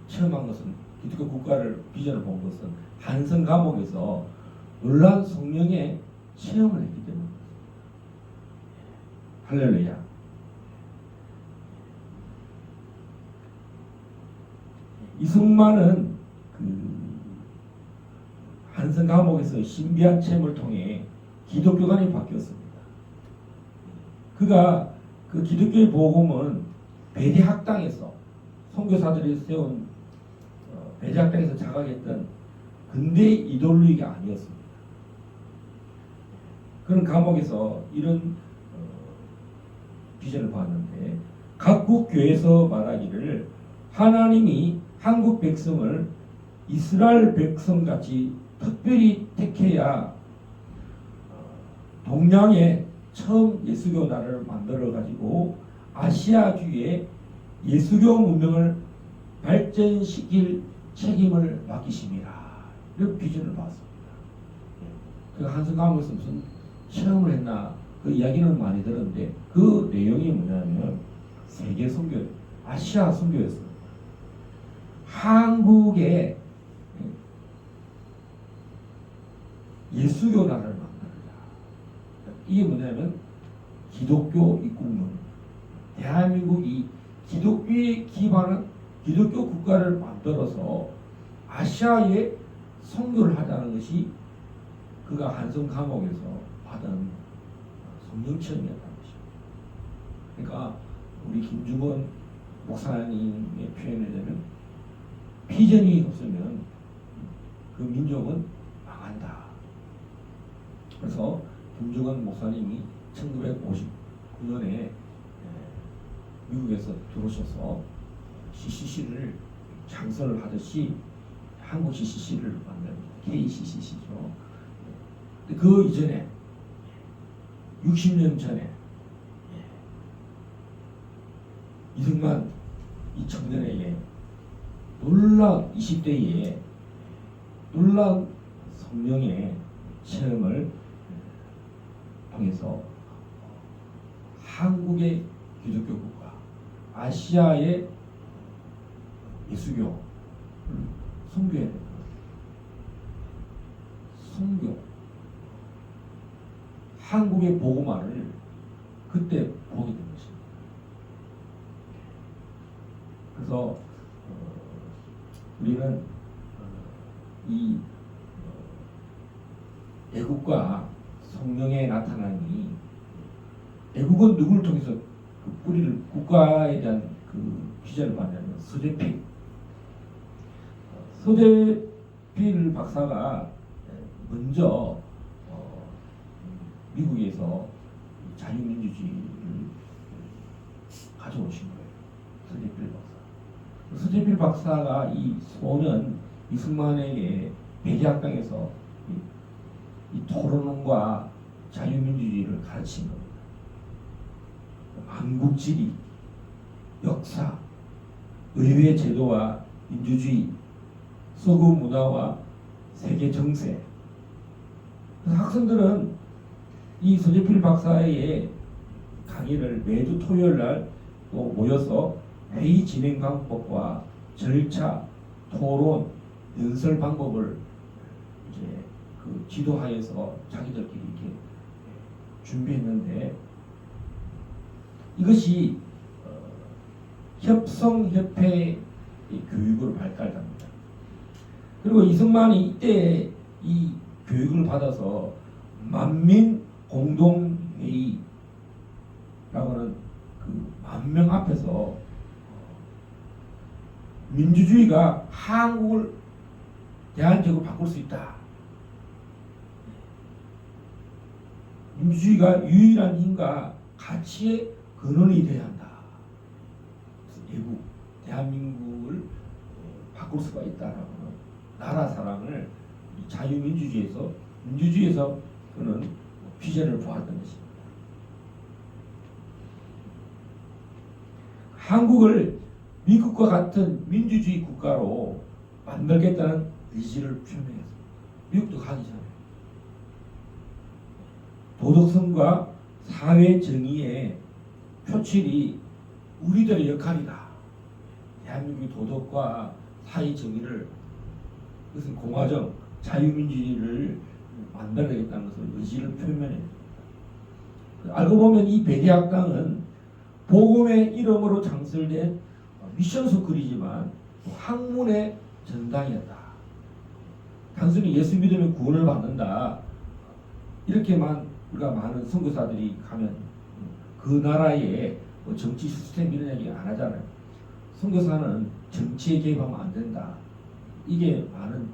체험한 것은, 기독교 국가를 비전을 본 것은 한성 감옥에서 놀라운 성령의 체험을 했기 때문입니다. 할렐루야. 이승만은 한성 감옥에서 신비한 체험을 통해 기독교관이 바뀌었습니다. 그가 그 기독교의 복음은 배대학당에서 선교사들이 세운 배대학당에서 자각했던 근대 이데올로기가 아니었습니다. 그런 감옥에서 이런 비전을 봤는데, 각국 교회에서 말하기를 하나님이 한국 백성을 이스라엘 백성같이 특별히 택해야 동양에 처음 예수교 나라를 만들어 가지고 아시아주의 예수교 문명을 발전시킬 책임을 맡기심이라, 이런 비전을 봤습니다. 그 한성 감옥에서 무슨 체험을 했나, 그 이야기는 많이 들었는데 그 내용이 뭐냐면 세계 선교, 아시아 선교였습니다. 한국의 예수교 나라를 만들자. 이게 뭐냐면 기독교 입국문, 대한민국이 기독교에 기반한 기독교 국가를 만들어서 아시아에 선교를 하자는 것이 그가 한성 감옥에서 받은 성령 체험이었다는 것입니다. 그러니까 우리 김중원 목사님의 표현을 하자면 비전이 없으면 그 민족은 망한다. 그래서 김중원 목사님이 1959년에 미국에서 들어오셔서 CCC를 창설을 하듯이 한국 CCC를 만든 KCCC죠. 그 이전에 60년 전에 이승만 이 청년에게 놀라운 20대에 놀라운 성령의 체험을 통해서 한국의 기독교 국가, 아시아의 예수교를 선교해야 됩니다. 선교, 한국의 복음화를 그때 보게 된 것입니다. 그래서 우리는 이 애국과 성령의 나타남이, 애국은 누구를 통해서 그 뿌리를, 국가에 대한 그 비전을 받냐면 서재필 박사가 먼저 미국에서 자유민주주의를 가져오신 거예요. 서재필 박사가 이 소년 이승만에게 배제학당에서 이 토론과 자유민주주의를 가르친 겁니다. 한국지리, 역사, 의회 제도와 민주주의, 서구 문화와 세계 정세. 학생들은 이 서재필 박사의 강의를 매주 토요일 날 또 모여서 회의 진행 방법과 절차, 토론, 연설 방법을 이제 그 지도하에서 자기들끼리 이렇게 준비했는데, 이것이 협성협회의 교육으로 발달합니다. 그리고 이승만이 이때 이 교육을 받아서 만민 공동회의라고 하는 그 만명 앞에서 민주주의가 한국을 대안적으로 바꿀 수 있다. 민주주의가 유일한 힘과 가치의 근원이 되어야 한다. 애국, 대한민국을 바꿀 수가 있다라는 나라 사랑을 민주주의에서 그는 비전을 보았던 것입니다. 한국을 미국과 같은 민주주의 국가로 만들겠다는 의지를 표명했습니다. 미국도 가기 전에 도덕성과 사회 정의의 표출이 우리들의 역할이다. 대한민국의 도덕과 사회 정의를, 그것은 공화정, 자유민주주의를 만들어야겠다는 것을 의지를 표명해요. 알고 보면 이 배대학당은 복음의 이름으로 창설된 미션 스쿨이지만 학문의 전당이었다. 단순히 예수 믿으면 구원을 받는다, 이렇게만 우리가 많은 선교사들이 가면 그 나라의 정치 시스템 이런 얘기 안 하잖아요. 선교사는 정치에 개입하면 안 된다. 이게 많은,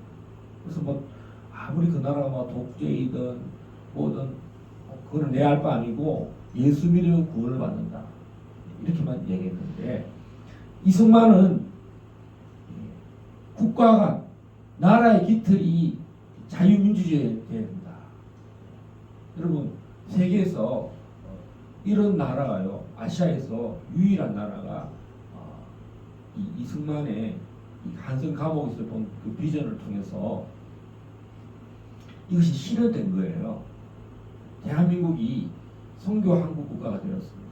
그래서 뭐 아무리 그 나라가 뭐 독재이든 뭐든 그거는 내 알 바 아니고 예수 믿으면 구원을 받는다, 이렇게만 얘기했는데, 이승만은 국가가, 나라의 깃털이 자유민주주의여야 된다. 여러분, 세계에서 이런 나라가요, 아시아에서 유일한 나라가 이승만의 한성 감옥에서 본 그 비전을 통해서 이것이 실현된 거예요. 대한민국이 선교 한국 국가가 되었습니다.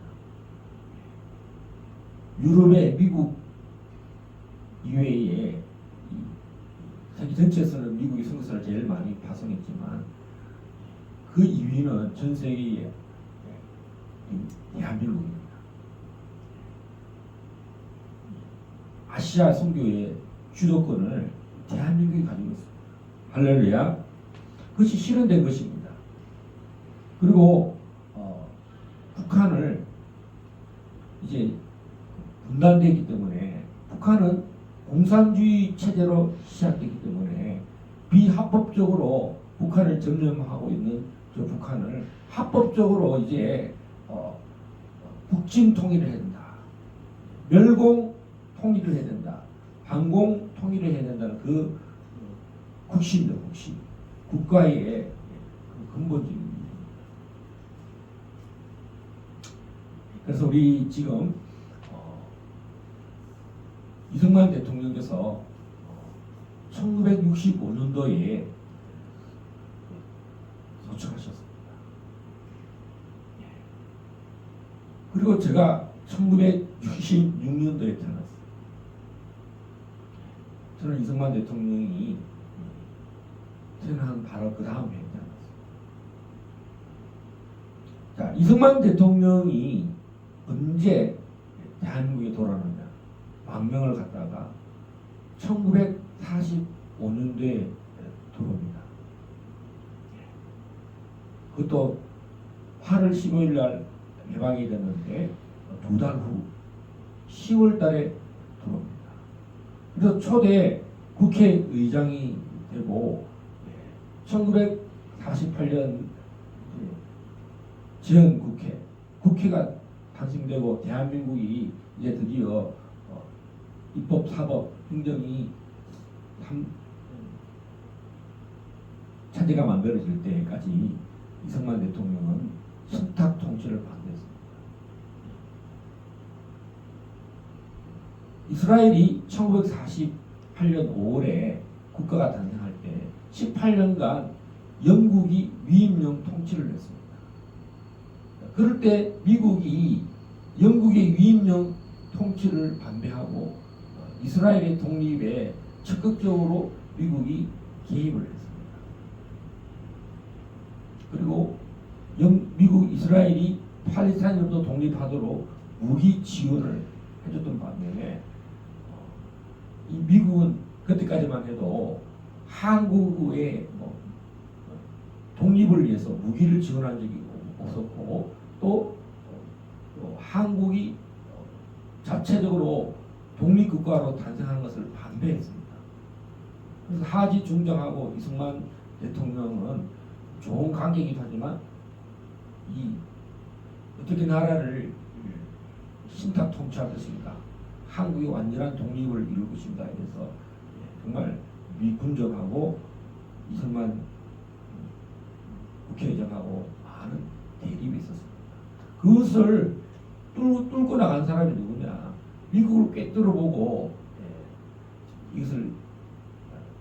유럽의 미국 이외에 세계 전체에서는 미국이 선교사를 제일 많이 파송했지만 그 2위는 전 세계의 대한민국입니다. 아시아 선교의 주도권을 대한민국이 가지고 있습니다. 할렐루야. 그것이 실현된 것입니다. 그리고 북한을 이제 분단되기 때문에, 북한은 공산주의 체제로 시작되기 때문에 비합법적으로 북한을 점령하고 있는 저 북한을 합법적으로 이제 북진 통일을 해야 된다, 멸공 통일을 해야 된다, 반공 통일을 해야 된다는 그 국시입니다. 국시, 국가의 근본적인. 그래서 우리 지금 이승만 대통령께서 1965년도에 소축하셨습니다. 그리고 제가 1966년도에 태어났어요. 저는 이승만 대통령이 태어난 바로 그 다음 해에 태어났어요. 자, 이승만 대통령이 언제 대한민국에 돌아왔느냐? 망명을 갔다가 1945년도에 들어옵니다. 그것도 8월 15일 날 개방이 됐는데 두 달 후 10월 달에 들어옵니다. 그래서 초대 국회의장이 되고 1948년 전 국회가 탄생되고 대한민국이 이제 드디어 입법, 사법, 행정이 차제가 만들어질 때까지 이승만 대통령은 신탁 통치를 반대했습니다. 이스라엘이 1948년 5월에 국가가 탄생할 때 18년간 영국이 위임령 통치를 했습니다. 그럴 때 미국이 영국의 위임령 통치를 반대하고 이스라엘의 독립에 적극적으로 미국이 개입을 했습니다. 그리고 미국, 이스라엘이 팔레스타인으로부터 독립하도록 무기 지원을 해줬던 반면에 이 미국은 그때까지만 해도 한국의 독립을 위해서 무기를 지원한 적이 없었고, 또 한국이 자체적으로 독립국가로 탄생하는 것을 반대했습니다. 그래서 하지 중정하고 이승만 대통령은 좋은 관계이기도 하지만 어떻게 나라를 신탁 통치할 것인가, 한국의 완전한 독립을 이룰 것인가 해서 정말 미군정하고 이승만 국회의장하고 많은 대립이 있었습니다. 그것을 뚫고 나간 사람이 누구냐? 미국을 꿰뚫어보고 이것을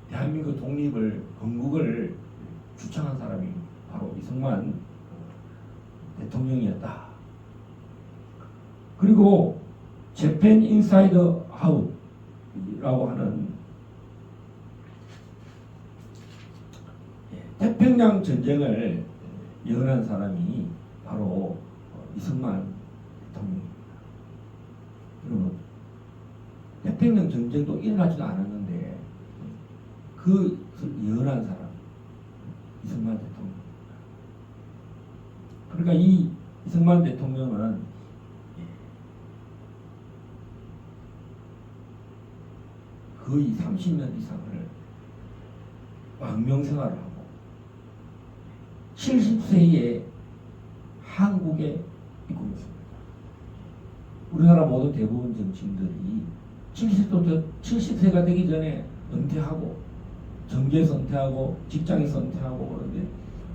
대한민국 독립을 건국을 주창한 사람이 바로 이승만 대통령이었다. 그리고 재팬 인사이드 아웃이라고 하는 태평양 전쟁을 예언한 사람이 바로 이승만 대통령입니다. 여러분, 태평양 전쟁도 일어나지도 않았는데 그 예언한 사람 이승만 대통령입니다. 그러니까 이 이승만 대통령은 거의 30년 이상을 망명생활을 하고 70세에 한국에 입국했습니다. 우리나라 모든 대부분 정치인들이 70세가 되기 전에 은퇴하고 정계에서 은퇴하고 직장에서 은퇴하고 그러는데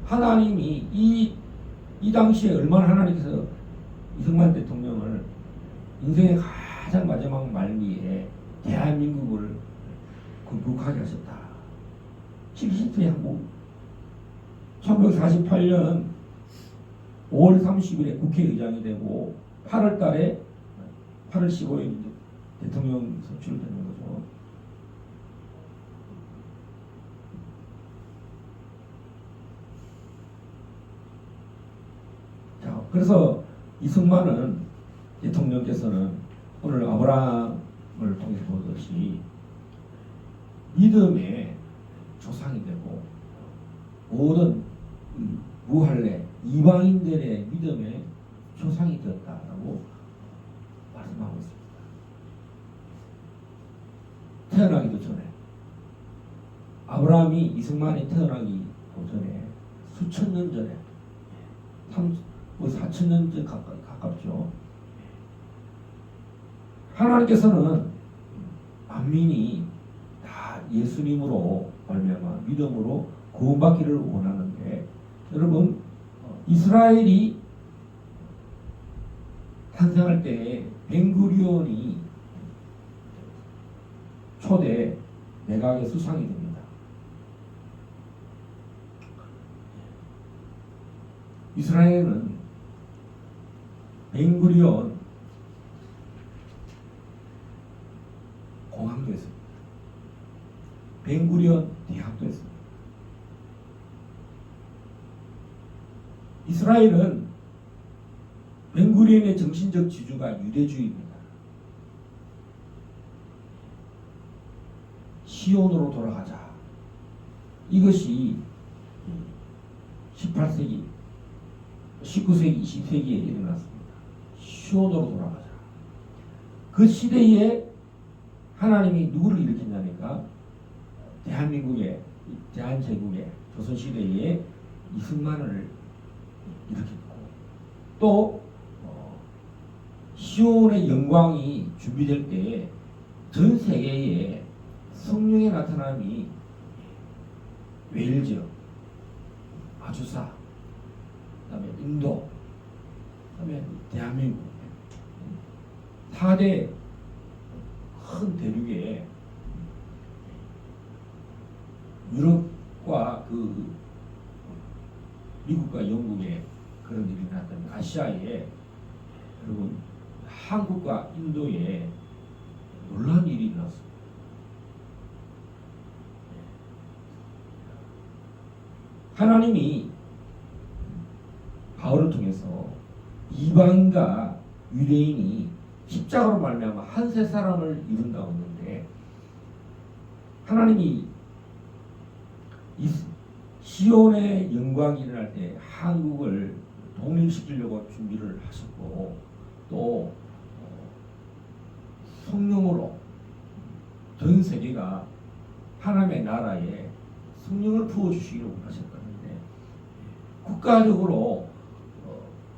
하나님이 이 당시에 얼마나 하나님께서 이승만 대통령을 인생의 가장 마지막 말기에 대한민국을 건국하게 하셨다. 70세 한국 1948년 5월 30일에 국회의장이 되고 8월 15일 대통령 선출되는 거죠. 자, 그래서 이승만은 대통령께서는 오늘 아브라함을 통해서 보듯이 믿음의 조상이 되고 모든 무할례 이방인들의 믿음의 조상이 되었다라고 말씀하고 있습니다. 태어나기도 전에 아브라함이 이승만이 태어나기도 전에 수천 년 전에 4천 년 전 가깝죠. 하나님께서는 만민이 다 예수님으로 말미암아 믿음으로 구원받기를 원하는데 여러분 이스라엘이 탄생할 때 벤구리온이 초대 내각의 수상이 됩니다. 이스라엘은 벤구리온 공항도 했습니다. 벤구리온 대학도 했습니다. 이스라엘은 벤구리온의 정신적 지주가 유대주의입니다. 시온으로 돌아가자. 이것이 18세기, 19세기, 20세기에 일어났습니다. 시온으로 돌아가자. 그 시대에 하나님이 누구를 일으켰냐니까 대한민국의 대한제국의 조선시대에 이승만을 일으켰고 또 시온의 영광이 준비될 때 전 세계에 성령의 나타남이 웨일즈, 아주사, 그다음에 인도, 그다음에 대한민국 4대 큰 대륙에 유럽과 그 미국과 영국에 그런 일이 났다면 아시아에 여러분 한국과 인도에 놀라운 일이 일어났습니다. 하나님이 바울을 통해서 이방인과 유대인이 십자가로 말미암아 한 세 사람을 이룬다고 했는데 하나님이 시온의 영광이 일어날 때 한국을 독립시키려고 준비를 하셨고 또 성령으로 전 세계가 하나님의 나라에 성령을 부어주시기를 원하셨다는데 국가적으로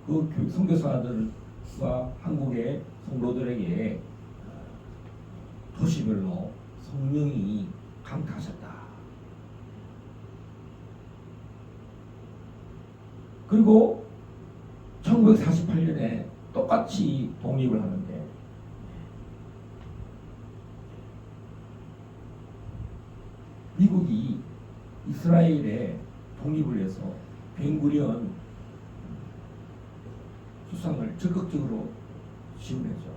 그 선교사들과 한국의 성도들에게 도시별로 성령이 강타하셨다. 그리고 1948년에 똑같이 독립을 하는데 미국이 이스라엘의 독립을 위해서 벤구리온 수상을 적극적으로 지원했죠.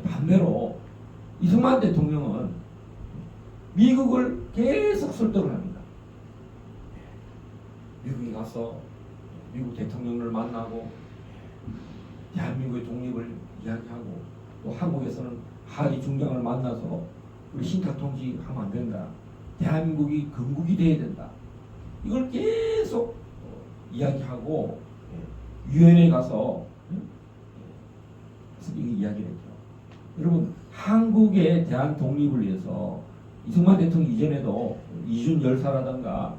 반대로 이승만 대통령은 미국을 계속 설득을 합니다. 미국에 가서 미국 대통령을 만나고 대한민국의 독립을 이야기하고, 또 한국에서는 하리 중장을 만나서 우리 신탁 통치하면 안 된다. 대한민국이 건국이 돼야 된다. 이걸 계속 이야기하고 유엔에 가서 이거 이야기를 했죠. 여러분, 한국에 대한 독립을 위해서 이승만 대통령 이전에도 이준 열사라든가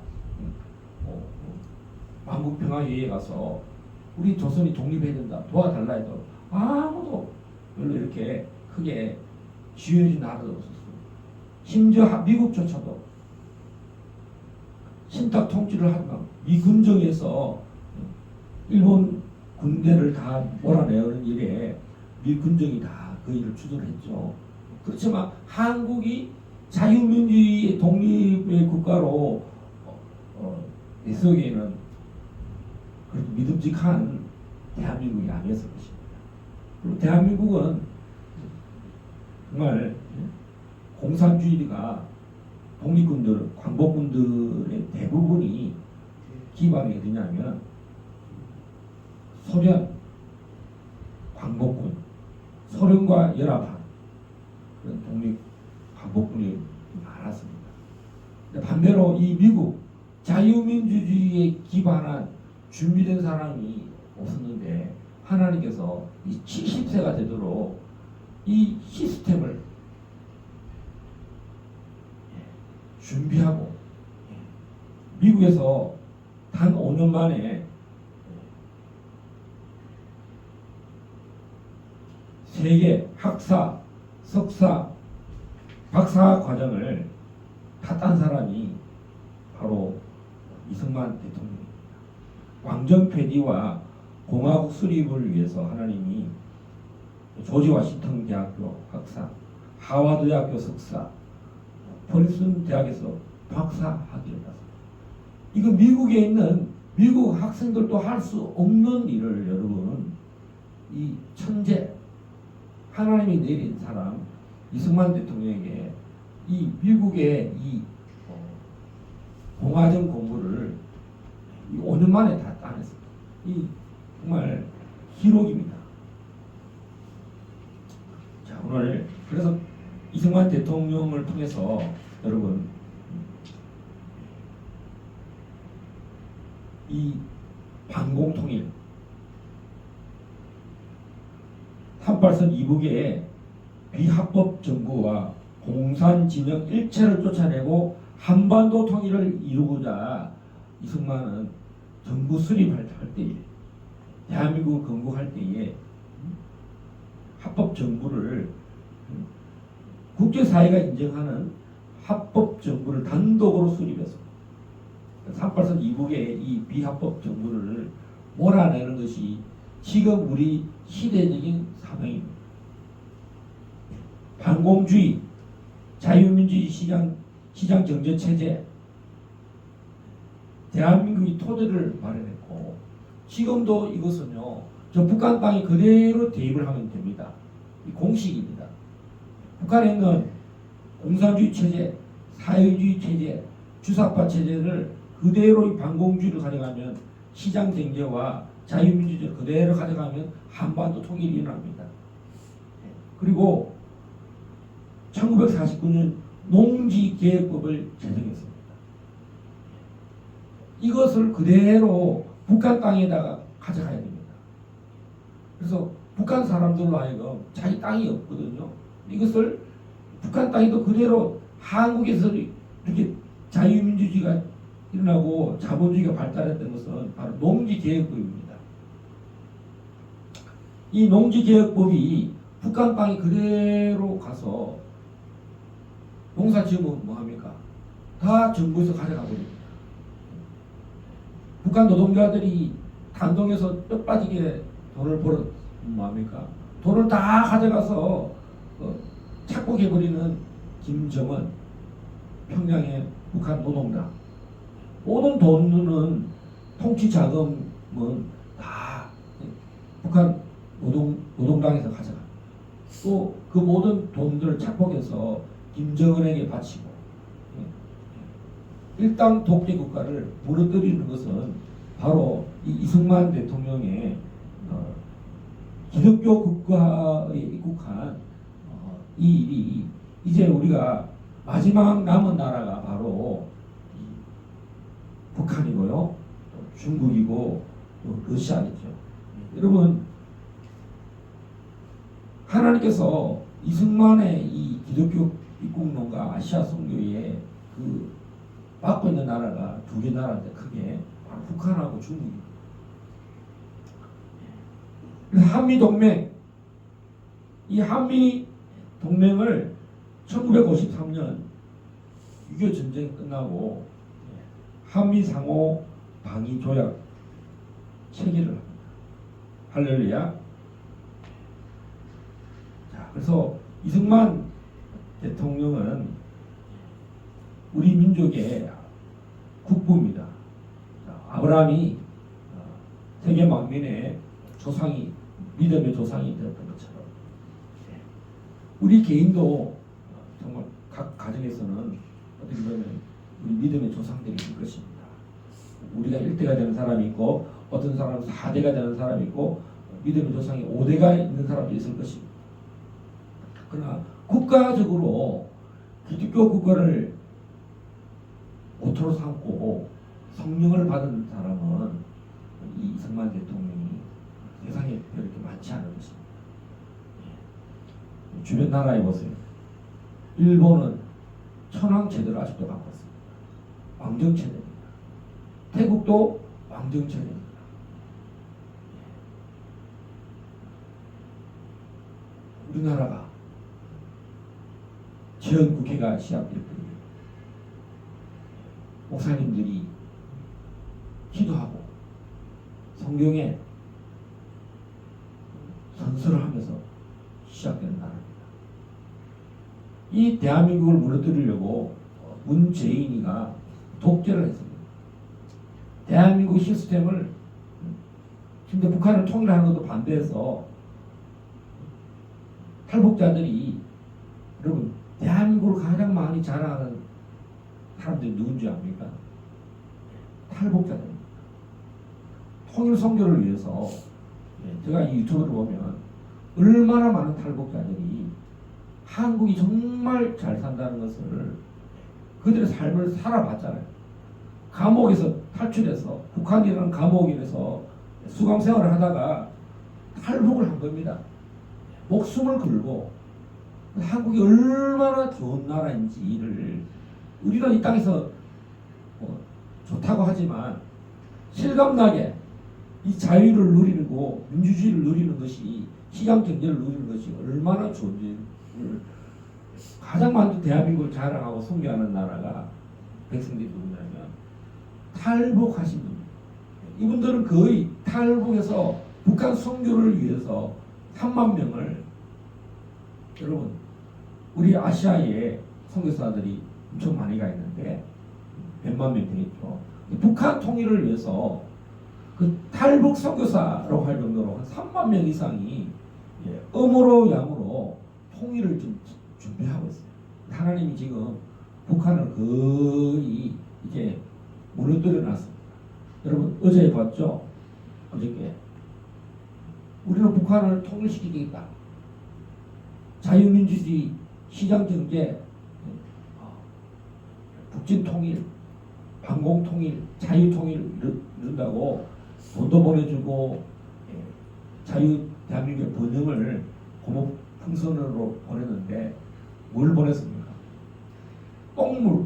만국평화회의에 가서 우리 조선이 독립해야 된다, 도와달라 해도 아무도 별로 이렇게 크게 지원해준 나라도 없었어요. 심지어 미국조차도 신탁 통치를 하다가 미군정에서 일본 군대를 다 몰아내는 일에 미군정이 다 그 일을 주도했죠. 그렇지만 한국이 자유민주주의 독립의 국가로 내세우기에는 그렇게 믿음직한 대한민국이 아니었을 것입니다. 그리고 대한민국은 정말 공산주의가 독립군들, 광복군들의 대부분이 기반이 어디냐면 소련, 광복군, 소련과 연합한 그런 독립 광복군이 많았습니다. 반대로 이 미국 자유민주주의에 기반한 준비된 사람이 없었는데, 하나님께서 이 70세가 되도록 이 시스템을 준비하고 미국에서 단 5년 만에 세계 학사, 석사, 박사 과정을 다 딴 사람이 바로 이승만 대통령입니다. 왕정 폐기와 공화국 수립을 위해서 하나님이 조지 워싱턴 대학교 학사, 하버드 대학교 석사, 펄슨 대학에서 박사 학위를 땄습니다. 이거 미국에 있는 미국 학생들도 할 수 없는 일을 여러분, 이 천재 하나님이 내린 사람 이승만 대통령에게 이 미국의 이 공화정 공부를 5년 만에 다 따냈습니다. 이 정말 기록입니다. 자, 오늘 그래서 이승만 대통령을 통해서 여러분 이 반공통일 38선 이북의 비합법 정부와 공산 진영 일체를 쫓아내고 한반도 통일을 이루고자 이승만은 정부 수립할 때에, 대한민국을 건국할 때에 합법 정부를 국제사회가 인정하는 합법 정부를 단독으로 수립했습니다. 38선 이북의 이 비합법 정부를 몰아내는 것이 지금 우리 시대적인 사명입니다. 반공주의, 자유민주주의 시장 경제 체제, 대한민국이 토대를 마련했고, 지금도 이것은요, 저 북한 땅에 그대로 대입을 하면 됩니다. 이 공식입니다. 북한에 있는 공산주의 체제, 사회주의 체제, 주사파 체제를 그대로 이 반공주의를 가져가면, 시장 경제와 자유민주주의를 그대로 가져가면 한반도 통일이 일어납니다. 그리고 1949년 농지계획법을 제정했습니다. 이것을 그대로 북한 땅에다가 가져가야 됩니다. 그래서 북한 사람들로 하여금 자기 땅이 없거든요. 이것을 북한 땅에도 그대로 한국에서 이렇게 자유민주주의가 일어나고 자본주의가 발달했던 것은 바로 농지계획법입니다. 이 농지계획법이 북한 땅에 그대로 가서 농사 지으면 뭐합니까? 다 정부에서 가져가 버립니다. 북한 노동자들이 단동에서 뼈 빠지게 돈을 벌어 뭐합니까? 돈을 다 가져가서 착복해버리는 김정은, 평양의 북한 노동당, 모든 돈은 통치 자금은 다 북한 노동당에서 가져가. 또 그 모든 돈들을 착복해서 김정은에게 바치고 일당 독재 국가를 무너뜨리는 것은 바로 이 이승만 대통령의 기독교 국가에 입국한 이 일이 이제 우리가 마지막 남은 나라가 바로 북한이고요, 또 중국이고 또 러시아겠죠. 여러분, 하나님께서 이승만의 이 기독교 입국론과 아시아 선교에 그 맡고 있는 나라가 두 개 나라인데 크게 바로 북한하고 중국입니다. 그래서 한미 동맹, 이 한미 동맹을 1953년 6.25 전쟁이 끝나고 한미 상호 방위 조약 체결을 합니다. 할렐루야. 자, 그래서 이승만 대통령은 우리 민족의 국부입니다. 아브라함이 세계 만민의 조상이, 믿음의 조상이 되었던 것처럼 우리 개인도 정말 각 가정에서는 어떻게 보면 우리 믿음의 조상들이 있을 것입니다. 우리가 1대가 되는 사람이 있고 어떤 사람은 4대가 되는 사람이 있고 믿음의 조상이 5대가 있는 사람도 있을 것입니다. 그러나 국가적으로 기독교 국가를 모토로 삼고 성령을 받은 사람은 이 이승만 대통령이 세상에 그렇게 많지 않은 것입니다. 주변 나라에 보세요. 일본은 천황제도를 아직도 갖고 있습니다. 왕정체제입니다. 태국도 왕정체제입니다. 우리나라가 지연 국회가 시작될 때 목사님들이 기도하고 성경에 선서를 하면서 시작되는 나라입니다. 이 대한민국을 무너뜨리려고 문재인이가 독재를 했습니다. 대한민국 시스템을, 근데 북한을 통일하는 것도 반대해서 탈북자들이, 여러분, 대한민국을 가장 많이 자랑하는 사람들이 누군지 압니까? 탈북자들입니다. 통일 선교를 위해서 제가 이 유튜브를 보면 얼마나 많은 탈북자들이 한국이 정말 잘 산다는 것을 그들의 삶을 살아봤잖아요. 감옥에서 탈출해서 북한이라는 감옥에서 수감 생활을 하다가 탈북을 한 겁니다. 목숨을 걸고 한국이 얼마나 좋은 나라인지를, 우리는 이 땅에서 좋다고 하지만 실감나게 이 자유를 누리고 민주주의를 누리는 것이, 시장 경제를 누리는 것이 얼마나 좋은지를 가장 많이 대한민국을 자랑하고 숭배하는 나라가 백성들이 누구냐면 탈북하신 분입니다. 이분들은 거의 탈북해서 북한 선교를 위해서 3만 명을, 여러분, 우리 아시아에 선교사들이 엄청 많이 가 있는데 몇만 명 되겠죠. 북한 통일을 위해서 그 탈북 선교사라고 할 정도로 한 3만 명 이상이 음으로 양으로 통일을 좀 준비하고 있어요. 하나님이 지금 북한을 거의 이제 무너뜨려 놨습니다. 여러분, 어제 봤죠? 어저께 우리는 북한을 통일시키겠다. 자유민주주의, 시장경제, 북진통일, 반공통일, 자유통일 이런다고 돈도 보내주고 자유 대한민국의 번영을 고목 풍선으로 보냈는데 뭘 보냈습니까? 똥물,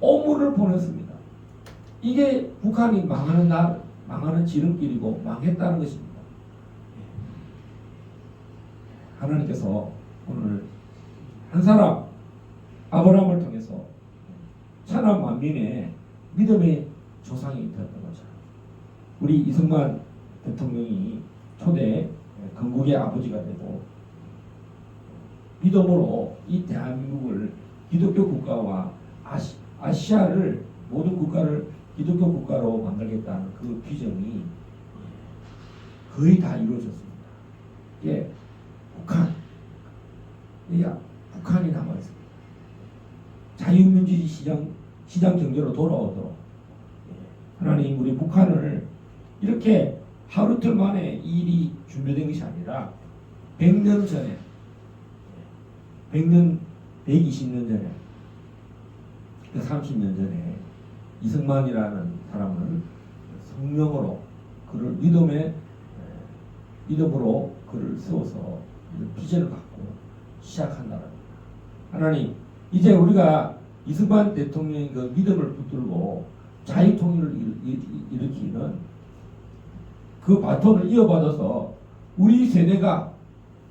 오물을 보냈습니다. 이게 북한이 망하는 지름길이고 망했다는 것입니다. 하나님께서 오늘 한 사람 아브라함을 통해서 천하 만민의 믿음의 조상이 되었던 거죠. 우리 이승만 대통령이 초대 건국의 아버지가 되고 믿음으로 이 대한민국을 기독교 국가와 아시아를 모든 국가를 기독교 국가로 만들겠다는 그 비전이 거의 다 이루어졌습니다. 예, 북한이 남아 있습니다. 자유민주주의 시장 경제로 돌아오도록 하나님 우리 북한을 이렇게 하루 이틀 만에 이 일이 준비된 것이 아니라 100년 전에 120년 전에 30년 전에 이승만이라는 사람은 성령으로 그를 믿음으로 그를 세워서 비전을 갖고 시작한다는 겁니다. 하나님 이제 우리가 이승만 대통령의 그 믿음을 붙들고 자유통일을 일으키는 그 바톤을 이어받아서 우리 세대가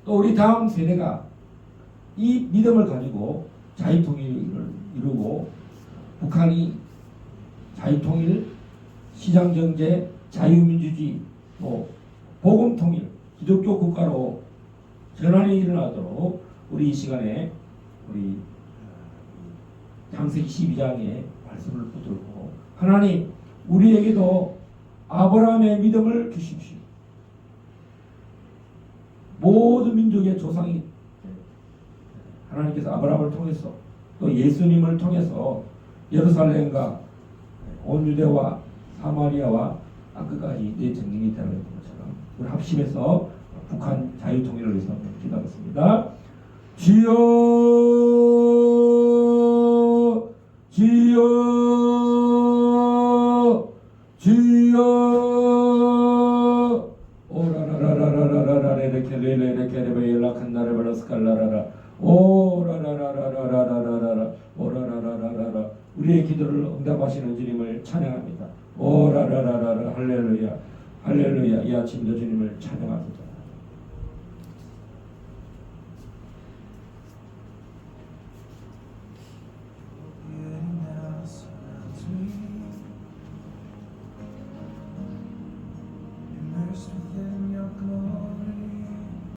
또 우리 다음 세대가 이 믿음을 가지고 자유통일을 이루고 북한이 자유통일, 시장경제, 자유민주주의, 복음통일, 기독교 국가로 전환이 일어나도록 우리 이 시간에 우리 창세기 12장의 말씀을 붙들고 하나님 우리에게도 아브라함의 믿음을 주십시오. 모든 민족의 조상이 하나님께서 아브라함을 통해서 또 예수님을 통해서 예루살렘과 온 유대와 사마리아와 땅끝까지 내 정령이 되는 것처럼 우리 합심해서 북한 자유통일을 위해서 기도하겠습니다. 주여 주여 주여 오라라라라라라라 레레케레레레케레베 연락한나레발라스칼라라라 오라라라라라라라라 오라라라라라 우리의 기도를 응답하시는 주님을 찬양합니다. 오라라라라라 할렐루야 할렐루야 이 아침도 주님을 찬양합니다.